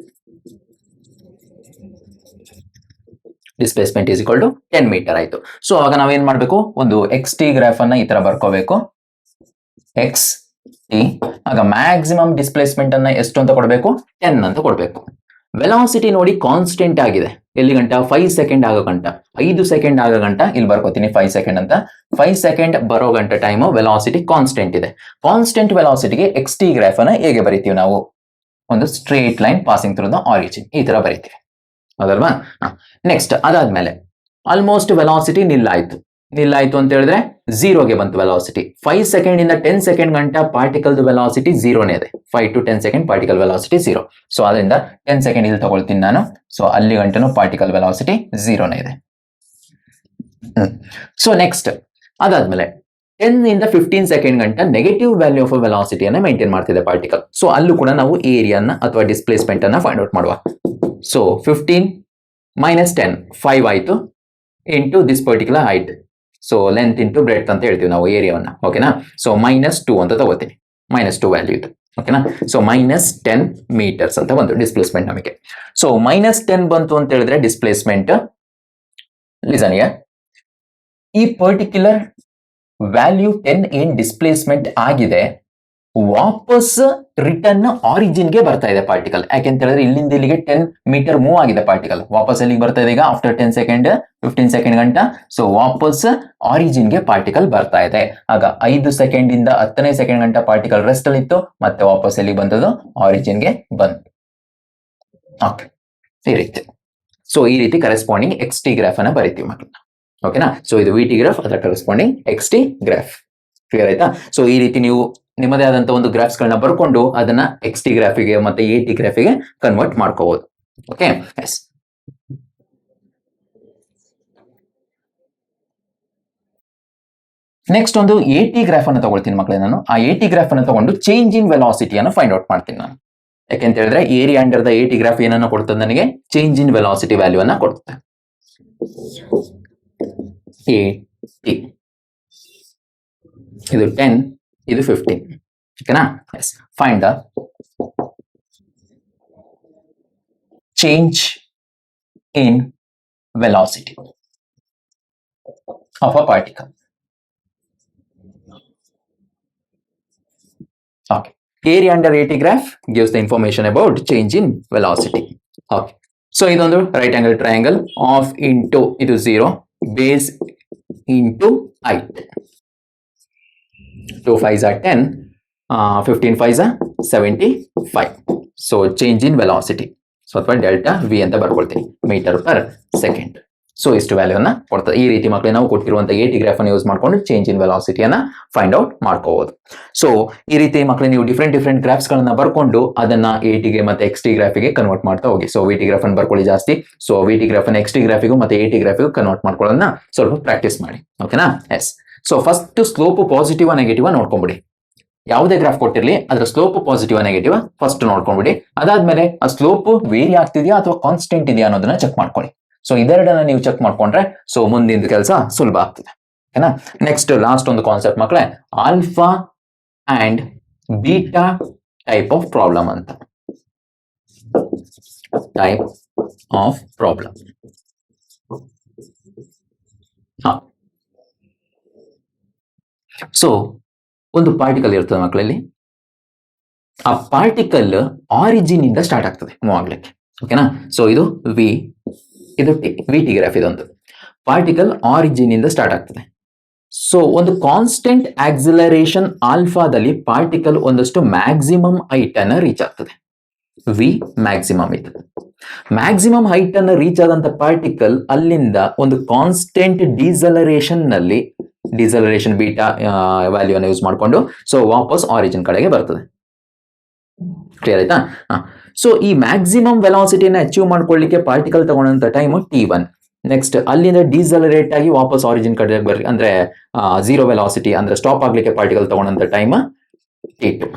Displacement is equal to 10 metre ಆಯ್ತು. ಸೊ ಆಗ ನಾವೇನ್ ಮಾಡ್ಬೇಕು? ಒಂದು ಎಕ್ಸ್ ಟಿ ಗ್ರಾಫ್ ಅನ್ನ ಈ ತರ ಬರ್ಕೋಬೇಕು. ಎಕ್ಸ್ ಟಿ, ಆಗ ಮ್ಯಾಕ್ಸಿಮಮ್ ಡಿಸ್ಪ್ಲೇಸ್ಮೆಂಟ್ ಅನ್ನ ಎಷ್ಟು ಅಂತ ಕೊಡಬೇಕು? 10 ಅಂತ ಕೊಡಬೇಕು. ವೆಲಾಸಿಟಿ ನೋಡಿ ಕಾನ್ಸ್ಟೆಂಟ್ ಆಗಿದೆ. ಎಲ್ಲಿ ಗಂಟ? 5 ಸೆಕೆಂಡ್ ಆಗೋ ಗಂಟ, 5 ಸೆಕೆಂಡ್ ಆಗೋ ಗಂಟ ಇಲ್ಲಿ ಬರ್ಕೋತೀನಿ 5 ಸೆಕೆಂಡ್ ಅಂತ. 5 ಸೆಕೆಂಡ್ ಬರೋ ಗಂಟ ಟೈಮ್ ವೆಲಾಸಿಟಿ ಕಾನ್ಸ್ಟೆಂಟ್ ಇದೆ. ಕಾನ್ಸ್ಟೆಂಟ್ ವೆಲಾಸಿಟಿಗೆ ಎಕ್ಸ್ ಟಿ ಗ್ರಾಫ್ ಅನ್ನ ಹೇಗೆ ಬರಿತೀವಿ ನಾವು? ಒಂದು straight line passing through the origin, ಈ ತರ ಬರಿತೀವಿ, ಅದಲ್ವಾ? ನೆಕ್ಸ್ಟ್ ಅದಾದ್ಮೇಲೆ ಆಲ್ಮೋಸ್ಟ್ ವೆಲಾಸಿಟಿ ನಿಲ್ಲಾಯ್ತು ಅಂತ ಹೇಳಿದ್ರೆ 0ಗೆ ಬಂತು ವೆಲಾಸಿಟಿ. 5 ಸೆಕೆಂಡ್ ಇಂದ 10 ಸೆಕೆಂಡ್ ಗಂಟ ಪಾರ್ಟಿಕಲ್ ವೆಲಾಸಿಟಿ 0ನೇ ಇದೆ. 5 to 10 second particle velocity 0. So ಅದರಿಂದ 10 ಸೆಕೆಂಡ್ ಇಲ್ಲಿ ತಗೊಳ್ತೀನಿ ನಾನು. ಸೊ ಅಲ್ಲಿ ಗಂಟನು ಪಾರ್ಟಿಕಲ್ ವೆಲಾಸಿಟಿ 0ನೇ ಇದೆ. ಸೊ ನೆಕ್ಸ್ಟ್ ಅದಾದ್ಮೇಲೆ 10 ಇಂದ 15 ಸೆಕೆಂಡ್ ಗಂಟ ನೆಗೆಟಿವ್ ವ್ಯಾಲ್ಯೂ ಆಫ್ ವೆಲಾಸಿಟಿಯನ್ನು ಮೇಂಟೈನ್ ಮಾಡ್ತಿದೆ ಪಾರ್ಟಿಕಲ್. ಸೊ ಅಲ್ಲೂ ಕೂಡ ನಾವು ಏರಿಯಾನ ಅಥವಾ ಡಿಸ್ಪ್ಲೇಸ್ಮೆಂಟ್ ಅನ್ನ ಫೈಂಡ್ ಔಟ್ ಮಾಡುವ. ಸೊ 15 minus 10, 5 ಆಯ್ತು, into this particular height. So length into breadth ಅಂತ ಹೇಳ್ತೀವಿ ನಾವು ಏರಿಯಾವನ್ನ. ಓಕೆನಾ? ಸೊ -2 ಅಂತ ತಗೋತೀನಿ. -2 ವ್ಯಾಲ್ಯೂ ಇದು. ಓಕೆನಾ? ಸೊ -10 meters ಅಂತ ಬಂತು ಡಿಸ್ಪ್ಲೇಸ್ಮೆಂಟ್ ನಮಗೆ. ಸೊ -10 ಬಂತು ಅಂತ ಹೇಳಿದ್ರೆ ಡಿಸ್ಪ್ಲೇಸ್ಮೆಂಟ್, ಲಿಸನ್ ಹಿಯರ್, ಈ ಪರ್ಟಿಕ್ಯುಲರ್ ವ್ಯಾಲ್ಯೂ 10 ಏನ್ ಡಿಸ್ಪ್ಲೇಸ್ಮೆಂಟ್ ಆಗಿದೆ, ವಾಪಸ್ ರಿಟರ್ನ್ ಆರಿಜಿನ್ಗೆ ಬರ್ತಾ ಇದೆ ಪಾರ್ಟಿಕಲ್. ಯಾಕೆಂತ ಹೇಳಿದ್ರೆ ಇಲ್ಲಿಂದ ಇಲ್ಲಿಗೆ 10 ಮೀಟರ್ ಮೂವ್ ಆಗಿದೆ ಪಾರ್ಟಿಕಲ್, ವಾಪಸ್ ಎಲ್ಲಿಗೆ ಬರ್ತಾ ಇದೆ ಈಗ? ಆಫ್ಟರ್ 10 ಸೆಕೆಂಡ್ 15 ಸೆಕೆಂಡ್ ಗಂಟ. ಸೊ ವಾಪಸ್ ಆರಿಜಿನ್ಗೆ ಪಾರ್ಟಿಕಲ್ ಬರ್ತಾ ಇದೆ. ಆಗ 5 ಸೆಕೆಂಡ್ ಇಂದ 10ನೇ ಸೆಕೆಂಡ್ ಗಂಟ ಪಾರ್ಟಿಕಲ್ ರೆಸ್ಟ್ ಅಲ್ಲಿ ಇತ್ತು, ಮತ್ತೆ ವಾಪಸ್ ಎಲ್ಲಿಗೆ ಬಂದದು? ಆರಿಜಿನ್ಗೆ ಬಂತು. ಓಕೆ, ಈ ರೀತಿ. ಸೊ ಈ ರೀತಿ ಕರೆಸ್ಪಾಂಡಿಂಗ್ ಎಕ್ಸ್ ಟಿ ಗ್ರಾಫ್ ಅನ್ನ ಬರೀತೀವಿ ಮಕ್ಕಳ. ಓಕೆನಾ? ಸೊ ಇದು ವಿ ಟಿ ಗ್ರಾಫ್, ಅದರ corresponding X T graph. Clear ಆಯ್ತಾ? ಸೊ ಈ ರೀತಿ ನೀವು ನಿಮ್ಮದೇ ಆದಂತ ಒಂದು ಗ್ರಾಫ್ಸ್ ಗಳನ್ನ ಬರ್ಕೊಂಡು ಅದನ್ನ ಎಕ್ಸ್ ಟಿ ಗ್ರಾಫಿಗೆ ಮತ್ತೆ ಎ ಟಿ ಗ್ರಾಫಿಗೆ ಕನ್ವರ್ಟ್ ಮಾಡ್ಕೋಬಹುದು. Okay, yes. ನೆಕ್ಸ್ಟ್ ಒಂದು ಎ ಟಿ ಗ್ರಾಫ್ ಅನ್ನು ತಗೊಳ್ತೀನಿ ಮಕ್ಕಳೇ ನಾನು. ಆ ಎ ಟಿ ಗ್ರಾಫ್ ಅನ್ನು ತಗೊಂಡು ಚೇಂಜ್ ಇನ್ ವೆಲಾಸಿಟಿಯನ್ನು ಫೈಂಡ್ ಔಟ್ ಮಾಡ್ತೀನಿ ನಾನು. ಯಾಕೆಂತ ಹೇಳಿದ್ರೆ area under the A T graph ಏನನ್ನ ಕೊಡ್ತದೆ ನನಗೆ? ಚೇಂಜ್ ಇನ್ ವೆಲಾಸಿಟಿ ವ್ಯಾಲ್ಯೂ ಅನ್ನ ಕೊಡುತ್ತೆ. ಎ ಟಿ ಇದು 10, ಇದು 15. ಓಕೆನಾ? Yes. Find the change in velocity of a particle. Okay. Area under AT graph gives the information about change in velocity. Okay. So ಇದೊಂದು right angle triangle of into ಇದು 0 base into height. 2 5s are 10, 15 5s are 75. So change in velocity. So ಅಥವಾ ಡೆಲ್ಟಾ ವಿ ಅಂತ ಬರ್ಕೊಳ್ತೀನಿ, ಮೀಟರ್ ಪರ್ ಸೆಕೆಂಡ್. ಸೊ ಇಷ್ಟು ವ್ಯಾಲ್ಯೂ ಅನ್ನ ಕೊಡ್ತದೆ. ಈ ರೀತಿ ಮಕ್ಕಳೇ ನಾವು ಕೊಟ್ಟಿರುವಂತ ಎ ಟಿ ಗ್ರಾಫ್ ಅನ್ನು ಯೂಸ್ ಮಾಡ್ಕೊಂಡು ಚೇಂಜ್ ಇನ್ ವೆಲಾಸಿಟಿಯನ್ನ ಫೈಂಡ್ ಔಟ್ ಮಾಡ್ಕೋಬಹುದು. ಸೊ ಈ ರೀತಿ ಮಕ್ಕಳೇ ನೀವು ಡಿಫ್ರೆಂಟ್ ಗ್ರಾಫ್ಸ್ ಗಳನ್ನ ಬರ್ಕೊಂಡು ಅದನ್ನ ಎ ಟಿಗೆ ಮತ್ತೆ ಎಕ್ಸ್ ಟಿ ಗ್ರಾಫಿಗೆ ಕನ್ವರ್ಟ್ ಮಾಡ್ತಾ ಹೋಗಿ. ಸೊ ವಿ ಟಿ ಗ್ರಾಫ್ ಅನ್ನು ಬರ್ಕೊಳ್ಳಿ ಜಾಸ್ತಿ. ಸೊ ವಿ ಟಿ ಗ್ರಾಫ್ ಅನ್ನು ಎಕ್ಸ್ ಟಿ ಗ್ರಾಫಿಗೂ ಮತ್ತೆ ಎ ಟಿ ಗ್ರಾಫಿಗೂ ಕನ್ವರ್ಟ್ ಮಾಡ್ಕೊಳ್ಳೋದನ್ನ ಸ್ವಲ್ಪ ಪ್ರಾಕ್ಟೀಸ್ ಮಾಡಿ. ಓಕೆನಾ? Yes. So first slope positive negative ನೋಡ್ಕೊಂಡ್ಬಿಡಿ. ಯಾವುದೇ ಗ್ರಾಫ್ ಕೊಟ್ಟಿರಲಿ ಅದರ ಸ್ಲೋಪ್ ಪಾಸಿಟಿವ್ ನೆಗೆಟಿವ್ ಫಸ್ಟ್ ನೋಡ್ಕೊಂಡ್ಬಿಡಿ. ಅದಾದ್ಮೇಲೆ ಆ ಸ್ಲೋಪ್ ವೇರಿ ಆಗ್ತಿದೆಯಾ ಅಥವಾ ಕಾನ್ಸ್ಟೆಂಟ್ ಇದೆಯಾ ಅನ್ನೋದನ್ನ ಚೆಕ್ ಮಾಡ್ಕೊಳ್ಳಿ. ಸೊ ಇದೆರಡನ್ನ ನೀವು ಚೆಕ್ ಮಾಡ್ಕೊಂಡ್ರೆ ಸೊ ಮುಂದಿನ ಕೆಲಸ ಸುಲಭ ಆಗ್ತದೆ. ಓಕೆನಾ? ನೆಕ್ಸ್ಟ್ ಲಾಸ್ಟ್ ಒಂದು ಕಾನ್ಸೆಪ್ಟ್ ಮಕ್ಕಳೇ, alpha and beta type of problem ಅಂತ. Type of problem. ಸೊ ಒಂದು ಪಾರ್ಟಿಕಲ್ ಇರ್ತದೆ ಮಕ್ಕಳಲ್ಲಿ, ಆ ಪಾರ್ಟಿಕಲ್ ಆರಿಜಿನ್ ಇಂದ ಸ್ಟಾರ್ಟ್ ಆಗ್ತದೆ ಮೂವ್ ಆಗ್ಲಿಕ್ಕೆ. ಓಕೆನಾ? ಸೊ ಇದು ವಿ, ಇದು ಟಿ, ವಿ ಟಿ ಗ್ರಾಫ್. ಇದೊಂದು ಪಾರ್ಟಿಕಲ್ ಆರಿಜಿನ್ ಇಂದ ಸ್ಟಾರ್ಟ್ ಆಗ್ತದೆ. ಸೊ ಒಂದು ಕಾನ್ಸ್ಟೆಂಟ್ ಆಕ್ಸಿಲರೇಷನ್ ಆಲ್ಫಾದಲ್ಲಿ ಪಾರ್ಟಿಕಲ್ ಒಂದಷ್ಟು ಮ್ಯಾಕ್ಸಿಮಮ್ ಹೈಟ್ ಅನ್ನ ರೀಚ್ ಆಗ್ತದೆ. ವಿ ಮ್ಯಾಕ್ಸಿಮಮ್ ಇದು. ಮ್ಯಾಕ್ಸಿಮಮ್ ಹೈಟ್ ಅನ್ನು ರೀಚ್ ಆದಂತ ಪಾರ್ಟಿಕಲ್ ಅಲ್ಲಿಂದ ಒಂದು ಕಾನ್ಸ್ಟೆಂಟ್ ಡಿಸಲರೇಷನ್ ನಲ್ಲಿ, ಡಿಸಲರೇಷನ್ ಬೀಟಾ ವ್ಯಾಲ್ಯೂ ಅನ್ನು ಯೂಸ್ ಮಾಡಿಕೊಂಡು ಸೊ ವಾಪಸ್ ಆರಿಜಿನ್ ಕಡೆಗೆ ಬರ್ತದೆ. ಕ್ಲಿಯರ್ ಆಯ್ತಾ? ಸೊ ಈ ಮ್ಯಾಕ್ಸಿಮಮ್ ವೆಲಾಸಿಟಿನ ಅಚೀವ್ ಮಾಡ್ಕೊಳ್ಳಿಕ್ಕೆ ಪಾರ್ಟಿಕಲ್ ತಗೊಂಡಂತ ಟೈಮ್ T1. ನೆಕ್ಸ್ಟ್ ಅಲ್ಲಿಂದ ಡಿಸಲರೇಟ್ ಆಗಿ ವಾಪಸ್ ಆರಿಜಿನ್ ಕಡೆ ಅಂದ್ರೆ ಝೀರೋ ವೆಲಾಸಿಟಿ ಅಂದ್ರೆ ಸ್ಟಾಪ್ ಆಗ್ಲಿಕ್ಕೆ ಪಾರ್ಟಿಕಲ್ ತಗೊಂಡಂತ ಟೈಮ್ T2.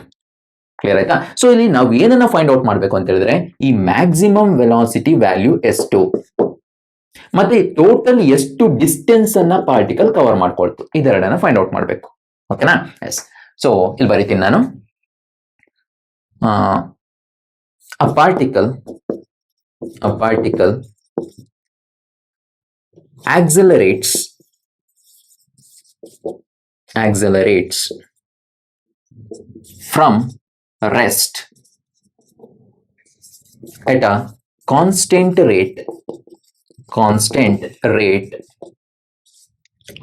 ಕ್ಲಿಯರ್ ಆಯ್ತಾ? ಸೊ ಇಲ್ಲಿ ನಾವು ಏನನ್ನ ಫೈಂಡ್ ಔಟ್ ಮಾಡ್ಬೇಕು ಅಂತ ಹೇಳಿದ್ರೆ ಈ ಮ್ಯಾಕ್ಸಿಮಮ್ ವೆಲಾಸಿಟಿ ವ್ಯಾಲ್ಯೂ ಎಷ್ಟು ಮತ್ತೆ ಟೋಟಲ್ ಎಷ್ಟು ಡಿಸ್ಟೆನ್ಸ್ ಅನ್ನ ಪಾರ್ಟಿಕಲ್ ಕವರ್ ಮಾಡ್ಕೊಳ್ತು, ಇದೆರಡನ್ನ ಫೈಂಡ್ ಔಟ್ ಮಾಡ್ಬೇಕು. ಓಕೆನಾ? ಎಸ್. ಸೊ ಇಲ್ಲಿ ಬರೀತೀನಿ ನಾನು. a particle accelerates from rest at a constant rate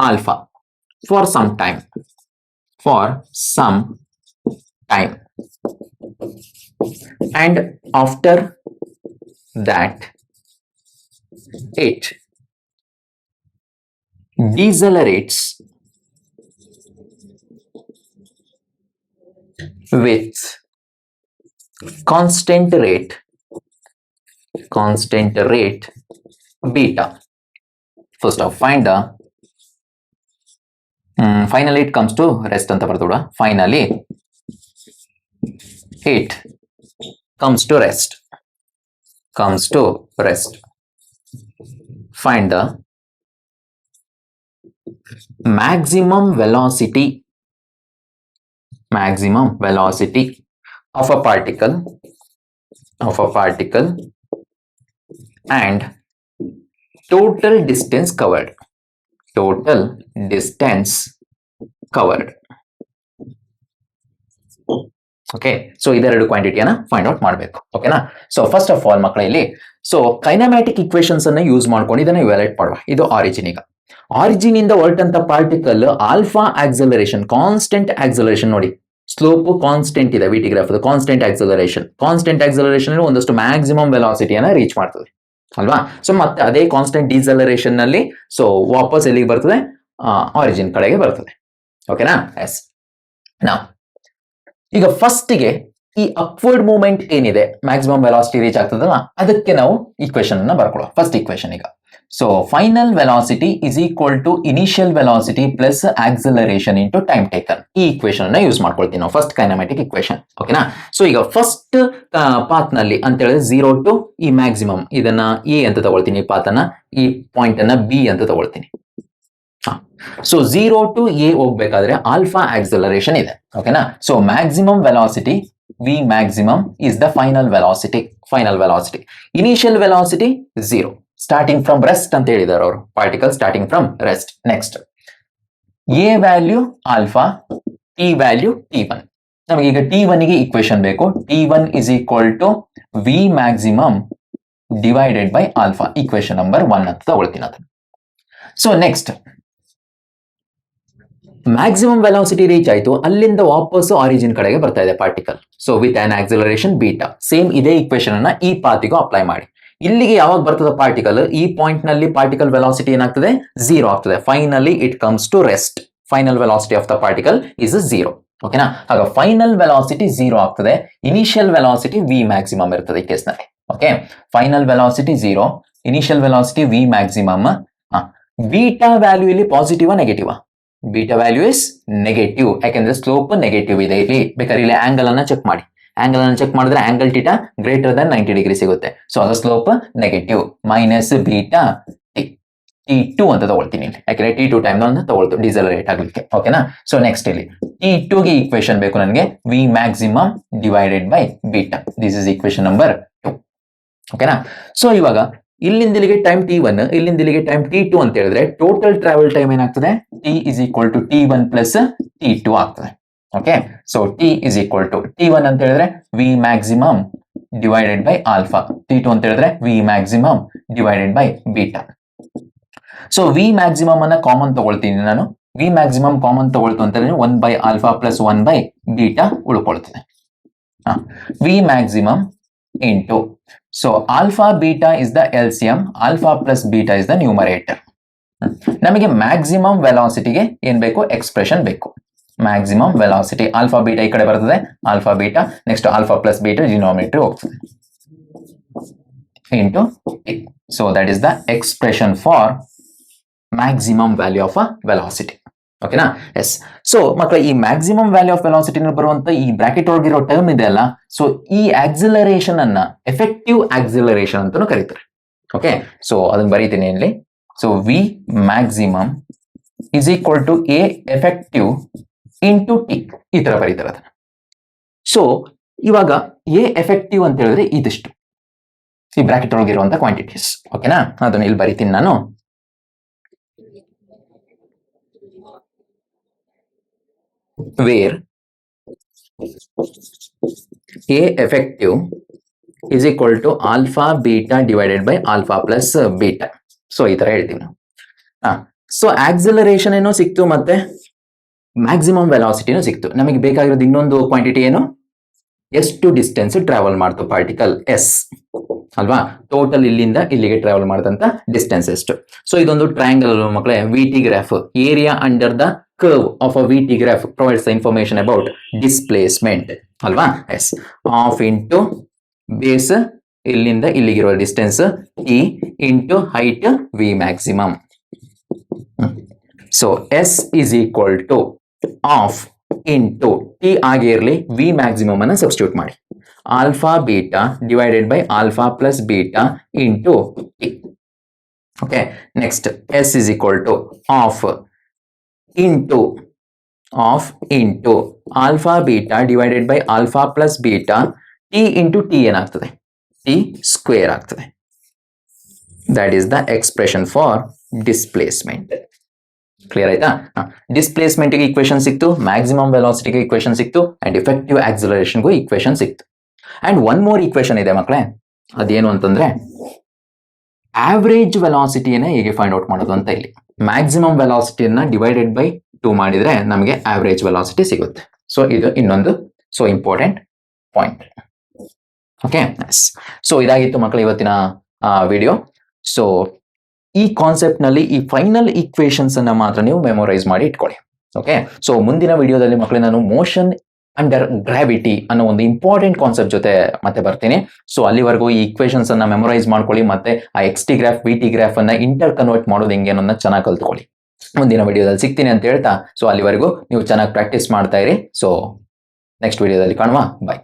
alpha for some time and after that it decelerates with constant rate beta. First off, find the finally it comes to rest anta bardoda. Finally it comes to rest. Find the maximum velocity of a particle and total distance covered. Okay, so ಇದೆರಡು ಕ್ವಾಂಟಿಟಿಯನ್ನ ಫೈಂಡ್ ಔಟ್ ಮಾಡಬೇಕು. ಓಕೆನಾ? ಸೊ ಫಸ್ಟ್ ಆಫ್ ಆಲ್ ಮಕ್ಕಳ ಇಲ್ಲಿ ಸೊ ಕೈನಮ್ಯಾಟಿಕ್ ಇಕ್ವೇಶನ್ಸ್ ಅನ್ನ ಯೂಸ್ ಮಾಡ್ಕೊಂಡು ಇದನ್ನ ಇವ್ಯಾಲ್ಯೂಯೇಟ್ ಮಾಡುವ. ಇದು ಆರಿಜಿನ್. ಈಗ ಆರಿಜಿನ್ ಇಂದ ಹೊರಟಂತ particle alpha acceleration, constant acceleration ನೋಡಿ, ಸ್ಲೋಪ್ ಕಾನ್ಸ್ಟೆಂಟ್ ಇದೆ V T graph. Constant acceleration ಒಂದಷ್ಟು ಮ್ಯಾಕ್ಸಿಮಮ್ ವೆಲಾಸಿಟಿಯನ್ನ ರೀಚ್ ಮಾಡ್ತದೆ ಅಲ್ವಾ? ಸೊ ಮತ್ತೆ ಅದೇ ಕಾನ್ಸ್ಟೆಂಟ್ ಡಿಸಲರೇಷನ್ ನಲ್ಲಿ ಸೊ ವಾಪಸ್ ಎಲ್ಲಿಗೆ ಬರ್ತದೆ? ಆರಿಜಿನ್ ಕಡೆಗೆ ಬರ್ತದೆ. ಓಕೆನಾ? ಎಸ್. ನಾವು ಈಗ ಫಸ್ಟ್ಗೆ ಈ ಅಪ್ವರ್ಡ್ ಮೂವ್ಮೆಂಟ್ ಏನಿದೆ, ಮ್ಯಾಕ್ಸಿಮಮ್ ವೆಲಾಸಿಟಿ ರೀಚ್ ಆಗ್ತದಲ್ಲ, ಅದಕ್ಕೆ ನಾವು ಈಕ್ವೇಶನ್ ಅನ್ನ ಬರ್ಕೊಳ್ಳುವ. ಫಸ್ಟ್ ಈಕ್ವೇಶನ್ ಈಗ so final velocity is equal to initial velocity plus acceleration into time taken. ಈ ಈಕ್ವೇಶನ್ ಅನ್ನ ಯೂಸ್ ಮಾಡ್ಕೊಳ್ತೀವಿ ನಾವು ಫಸ್ಟ್ ಕೈನಮ್ಯಾಟಿಕ್ ಈಕ್ವೇಶನ್. ಓಕೆನಾ? ಸೊ ಈಗ ಫಸ್ಟ್ ಪಾತ್ ನಲ್ಲಿ ಅಂತ ಹೇಳಿದ್ರೆ 0 ಟು ಈ ಮ್ಯಾಕ್ಸಿಮಮ್ ಇದನ್ನ ಎ ಅಂತ ತಗೊಳ್ತೀನಿ, ಈ ಪಾತ್ ಅನ್ನ, ಈ ಪಾಯಿಂಟ್ ಅನ್ನ ಬಿ ಅಂತ ತಗೊಳ್ತೀನಿ. ಸೊ 0 ಟು ಎ ಹೋಗ್ಬೇಕಾದ್ರೆ ಆಲ್ಫಾ ಆಕ್ಸಲರೇಷನ್ ಇದೆ. ಓಕೆನಾ? So maximum velocity V maximum is the final velocity. Initial velocity 0, starting from rest ಅಂತ ಹೇಳಿದಾರೆ ಅವರು, particle starting from rest. Next A value alpha, T value T1. ನಮಗೆ ಈಗ T1 ಗೆ ಈಕ್ವೇಶನ್ ಬೇಕು. T1 is equal to V maximum divided by alpha, equation number 1 ಅಂತ ತಗೊಳ್ತೀನಿ ಅದನ್ನು. So next maximum velocity reach ಆಯ್ತು, ಅಲ್ಲಿಂದ ವಾಪಸ್ ಆರಿಜಿನ್ ಕಡೆಗೆ ಬರ್ತಾ ಇದೆ particle. So with on acceleration beta. Same ಇದೇ ಈಕ್ವೇಶನ್ ಅನ್ನ ಈ ಪಾತಿಗೂ ಅಪ್ಲೈ ಮಾಡಿ. ಇಲ್ಲಿಗೆ ಯಾವಾಗ ಬರ್ತದೆ ಪಾರ್ಟಿಕಲ್? ಈ ಪಾಯಿಂಟ್ ನಲ್ಲಿ ಪಾರ್ಟಿಕಲ್ ವೆಲಾಸಿಟಿ ಏನಾಗ್ತದೆ? 0 ಆಗ್ತದೆ. Finally it comes to rest. Final velocity of the particle is 0. ಓಕೆನಾ? ಆಗ ಫೈನಲ್ ವೆಲಾಸಿಟಿ 0 ಆಗ್ತದೆ. ಇನಿಷಿಯಲ್ ವೆಲಾಸಿಟಿ ವಿ ಮ್ಯಾಕ್ಸಿಮಮ್ ಇರ್ತದೆ ಈ ಕೇಸ್ ನಲ್ಲಿ. Okay, final velocity 0, initial velocity V maximum. Beta value ಇಲ್ಲಿ positive negative? Beta value is negative, ಯಾಕೆಂದ್ರೆ ಸ್ಲೋಪ್ ನೆಗೆಟಿವ್ ಇದೆ. ಇಲ್ಲಿ ಬೇಕಾದ್ರೆ ಇಲ್ಲಿ ಆಂಗಲ್ ಅನ್ನ ಚೆಕ್ ಮಾಡಿ. ಆಂಗಲ್ ಅನ್ನು ಚೆಕ್ ಮಾಡಿದ್ರೆ angle theta greater than 90 degree ಸಿಗುತ್ತೆ. ಸೊ ಅದರ slope negative. Minus beta T2 ಅಂತ ತಗೊಳ್ತೀನಿ, ಯಾಕಂದ್ರೆ T2 ಟೈಮ್ ಅಂತ ತಗೊಳ್ತು ಡಿಸಲರೇಟ್ ಆಗ್ಲಿಕ್ಕೆ. ಓಕೆನಾ? ಸೊ ನೆಕ್ಸ್ಟ್ ಇಲ್ಲಿ T2 ಗೆ ಈಕ್ವೇಶನ್ ಬೇಕು ನನಗೆ, V maximum divided by beta. This is equation number 2. ಓಕೆನಾ? ಸೊ ಇವಾಗ ಇಲ್ಲಿಂದ ಇಲ್ಲಿಗೆ ಟೈಮ್ T1, ಇಲ್ಲಿಂದ ಇಲ್ಲಿಗೆ ಟೈಮ್ T2 ಅಂತ ಹೇಳಿದ್ರೆ ಟೋಟಲ್ ಟ್ರಾವೆಲ್ ಟೈಮ್ ಏನಾಗ್ತದೆ? T is equal to T1 plus T2 ಆಗ್ತದೆ. Okay, so T is equal to T1 ಅಂತ ಹೇಳಿದ್ರೆ V maximum divided by alpha, T2 ಅಂತ ಹೇಳಿದ್ರೆ V maximum divided by beta. So V maximum ಅನ್ನ ಕಾಮನ್ ತಗೊಳ್ತೀನಿ ನಾನು. ವಿ ಮ್ಯಾಕ್ಸಿಮಮ್ ಕಾಮನ್ ತಗೊಳ್ತು ಅಂತ ಹೇಳಿದ್ರೆ 1 by alpha plus 1 by beta ಉಳ್ಕೊಳ್ತದೆ. V maximum into, so alpha beta is the LCM, alpha plus beta is the numerator. ನಮಗೆ ಮ್ಯಾಕ್ಸಿಮಮ್ ವೆಲಾಸಿಟಿಗೆ ಏನ್ ಬೇಕು, ಎಕ್ಸ್ಪ್ರೆಷನ್ ಬೇಕು. ಮ್ಯಾಕ್ಸಿಮಮ್ ವೆಲಾಸಿಟಿ ಆಲ್ಫಾ ಬೀಟಾ ಈ ಕಡೆ ಬರ್ತದೆ, alpha beta, next alpha plus beta denominator ಹೋಗ್ತದೆ into T. So that is the expression for maximum value of a velocity. ಓಕೆನಾ? ಎಸ್. ಸೊ ಮಕ್ಕಳ ಈ ಮ್ಯಾಕ್ಸಿಮಮ್ ವ್ಯಾಲ್ಯೂ ಆಫ್ ವೆಲಾಸಿಟಿ ಬರುವಂತ ಈ ಬ್ರಾಕೆಟ್ ಒಳಗಿರೋ ಟರ್ಮ್ ಇದೆ ಅಲ್ಲ, ಸೊ ಈ ಆಕ್ಸಿಲರೇಷನ್ ಅನ್ನ ಎಫೆಕ್ಟಿವ್ ಆಕ್ಸಿಲರೇಷನ್ ಅಂತಾನು ಕರೀತಾರೆ. ಓಕೆ, ಸೊ ಅದನ್ನ ಬರೀತೀನಿ ಇಲ್ಲಿ. So V maximum is equal to A effective into T, ಈ ತರ ಬರೀತಾರೆ ಅದನ್ನ. ಸೊ ಇವಾಗ ಎ ಎಫೆಕ್ಟಿವ್ ಅಂತ ಹೇಳಿದ್ರೆ ಇದಿಷ್ಟು ಈ ಬ್ರಾಕೆಟ್ ಒಳಗಿರುವಂತ ಕ್ವಾಂಟಿಟೀಸ್. ಓಕೆನಾ? ಅದನ್ನ ಇಲ್ಲಿ ಬರೀತೀನಿ ನಾನು. where A effective is equal to alpha beta divided by alpha plus beta. So ಈ ತರ ಹೇಳ್ತೀವಿ ನಾವು. ಸೊ ಆಕ್ಸಿಲರೇಷನ್ ಏನೋ ಸಿಕ್ತು, ಮತ್ತೆ ಮ್ಯಾಕ್ಸಿಮಮ್ ವೆಲಾಸಿಟಿನೂ ಸಿಕ್ತು. ನಮಗೆ ಬೇಕಾಗಿರೋದು ಇನ್ನೊಂದು ಕ್ವಾಂಟಿಟಿ ಏನು, ಎಷ್ಟು ಡಿಸ್ಟೆನ್ಸ್ ಟ್ರಾವೆಲ್ ಮಾಡ್ತು ಪಾರ್ಟಿಕಲ್, ಎಸ್ ಅಲ್ವಾ? ಟೋಟಲ್ ಇಲ್ಲಿಂದ ಇಲ್ಲಿಗೆ ಟ್ರಾವೆಲ್ ಮಾಡಿದಂತ ಡಿಸ್ಟೆನ್ಸ್ ಎಷ್ಟು. ಸೊ ಇದೊಂದು ಟ್ರಯಾಂಗಲ್ ಮಕ್ಕಳೇ, VT graph. Area under the curve of a VT graph provides the information about displacement ಅಲ್ವಾ? ಎಸ್. ಆಫ್ ಇಂಟು ಬೇಸ್ ಇಲ್ಲಿಂದ ಇಲ್ಲಿಗಿರುವ distance E into height V maximum. So S is equal to half into T ಆಗಿರಲಿ V ಮ್ಯಾಕ್ಸಿಮಮ್ ಅನ್ನ ಸಬ್ಸ್ಟಿಟ್ಯೂಟ್ ಮಾಡಿ, alpha beta divided by alpha plus beta into T. Okay, next S is equal to half into alpha beta divided by alpha plus beta T into T ಏನಾಗ್ತದೆ, ಟಿ ಸ್ಕ್ವೇರ್ ಆಗ್ತದೆ. That is the expression for displacement. Clear ಆಯ್ತಾ? ಡಿಸ್ಪ್ಲೇಸ್ಮೆಂಟ್ಗೆ ಈಕ್ವೇಶನ್ ಸಿಕ್ತು, ಮ್ಯಾಕ್ಸಿಮಮ್ ವೆಲಾಸಿಟಿಗೆ ಈಕ್ವೇಶನ್ ಸಿಕ್ತು, ಅಂಡ್ ಎಫೆಕ್ಟಿವ್ ಆಕ್ಸಿಲರೇಷನ್ಗೂ ಈಕ್ವೇಶನ್ ಸಿಕ್ತು. ಅಂಡ್ ಒನ್ ಮೋರ್ ಈಕ್ವೇಶನ್ ಇದೆ ಮಕ್ಕಳೇ, ಅದೇನು ಅಂತಂದ್ರೆ ಆವರೇಜ್ ವೆಲಾಸಿಟಿಯನ್ನ ಹೇಗೆ ಫೈಂಡ್ ಔಟ್ ಮಾಡೋದು ಅಂತ. ಇಲ್ಲಿ ಮ್ಯಾಕ್ಸಿಮಮ್ ವೆಲಾಸಿಟಿಯನ್ನ ಡಿವೈಡೆಡ್ ಬೈ 2 ಮಾಡಿದ್ರೆ ನಮಗೆ ಆವರೇಜ್ ವೆಲಾಸಿಟಿ ಸಿಗುತ್ತೆ. ಸೊ ಇದು ಇನ್ನೊಂದು ಇಂಪಾರ್ಟೆಂಟ್ ಪಾಯಿಂಟ್. ಓಕೆ, ಸೊ ಇದಾಗಿತ್ತು ಮಕ್ಕಳು ಇವತ್ತಿನ ವಿಡಿಯೋ. ಸೊ ಈ ಕಾನ್ಸೆಪ್ಟ್ ನಲ್ಲಿ ಈ ಫೈನಲ್ ಈಕ್ವೇಶನ್ಸ್ ಅನ್ನ ಮಾತ್ರ ನೀವು ಮೆಮೊರೈಸ್ ಮಾಡಿ ಇಟ್ಕೊಳ್ಳಿ. ಓಕೆ, ಸೊ ಮುಂದಿನ ವಿಡಿಯೋದಲ್ಲಿ ಮಕ್ಕಳೇ ನಾನು ಮೋಷನ್ ಅಂಡರ್ ಗ್ರಾವಿಟಿ ಅನ್ನೋ ಒಂದು ಇಂಪಾರ್ಟೆಂಟ್ ಕಾನ್ಸೆಪ್ಟ್ ಜೊತೆ ಮತ್ತೆ ಬರ್ತೀನಿ. ಸೊ ಅಲ್ಲಿವರೆಗೂ ಈ ಈಕ್ವೇಶನ್ಸ್ ಅನ್ನ ಮೆಮೊರೈಸ್ ಮಾಡ್ಕೊಳ್ಳಿ, ಮತ್ತೆ ಆ XT ಗ್ರಾಫ್ VT ಗ್ರಾಫ್ ಅನ್ನ ಇಂಟರ್ ಕನ್ವರ್ಟ್ ಮಾಡೋದು ಹೆಂಗೆ ಅನ್ನೋದನ್ನ ಚೆನ್ನಾಗಿ ಕಲ್ತ್ಕೊಳ್ಳಿ. ಮುಂದಿನ ವಿಡಿಯೋದಲ್ಲಿ ಸಿಗ್ತೀನಿ ಅಂತ ಹೇಳ್ತಾ, ಸೊ ಅಲ್ಲಿವರೆಗೂ ನೀವು ಚೆನ್ನಾಗಿ ಪ್ರಾಕ್ಟೀಸ್ ಮಾಡ್ತಾ ಇರಿ. ಸೊ ನೆಕ್ಸ್ಟ್ ವಿಡಿಯೋದಲ್ಲಿ ಕಾಣುವ. ಬಾಯ್.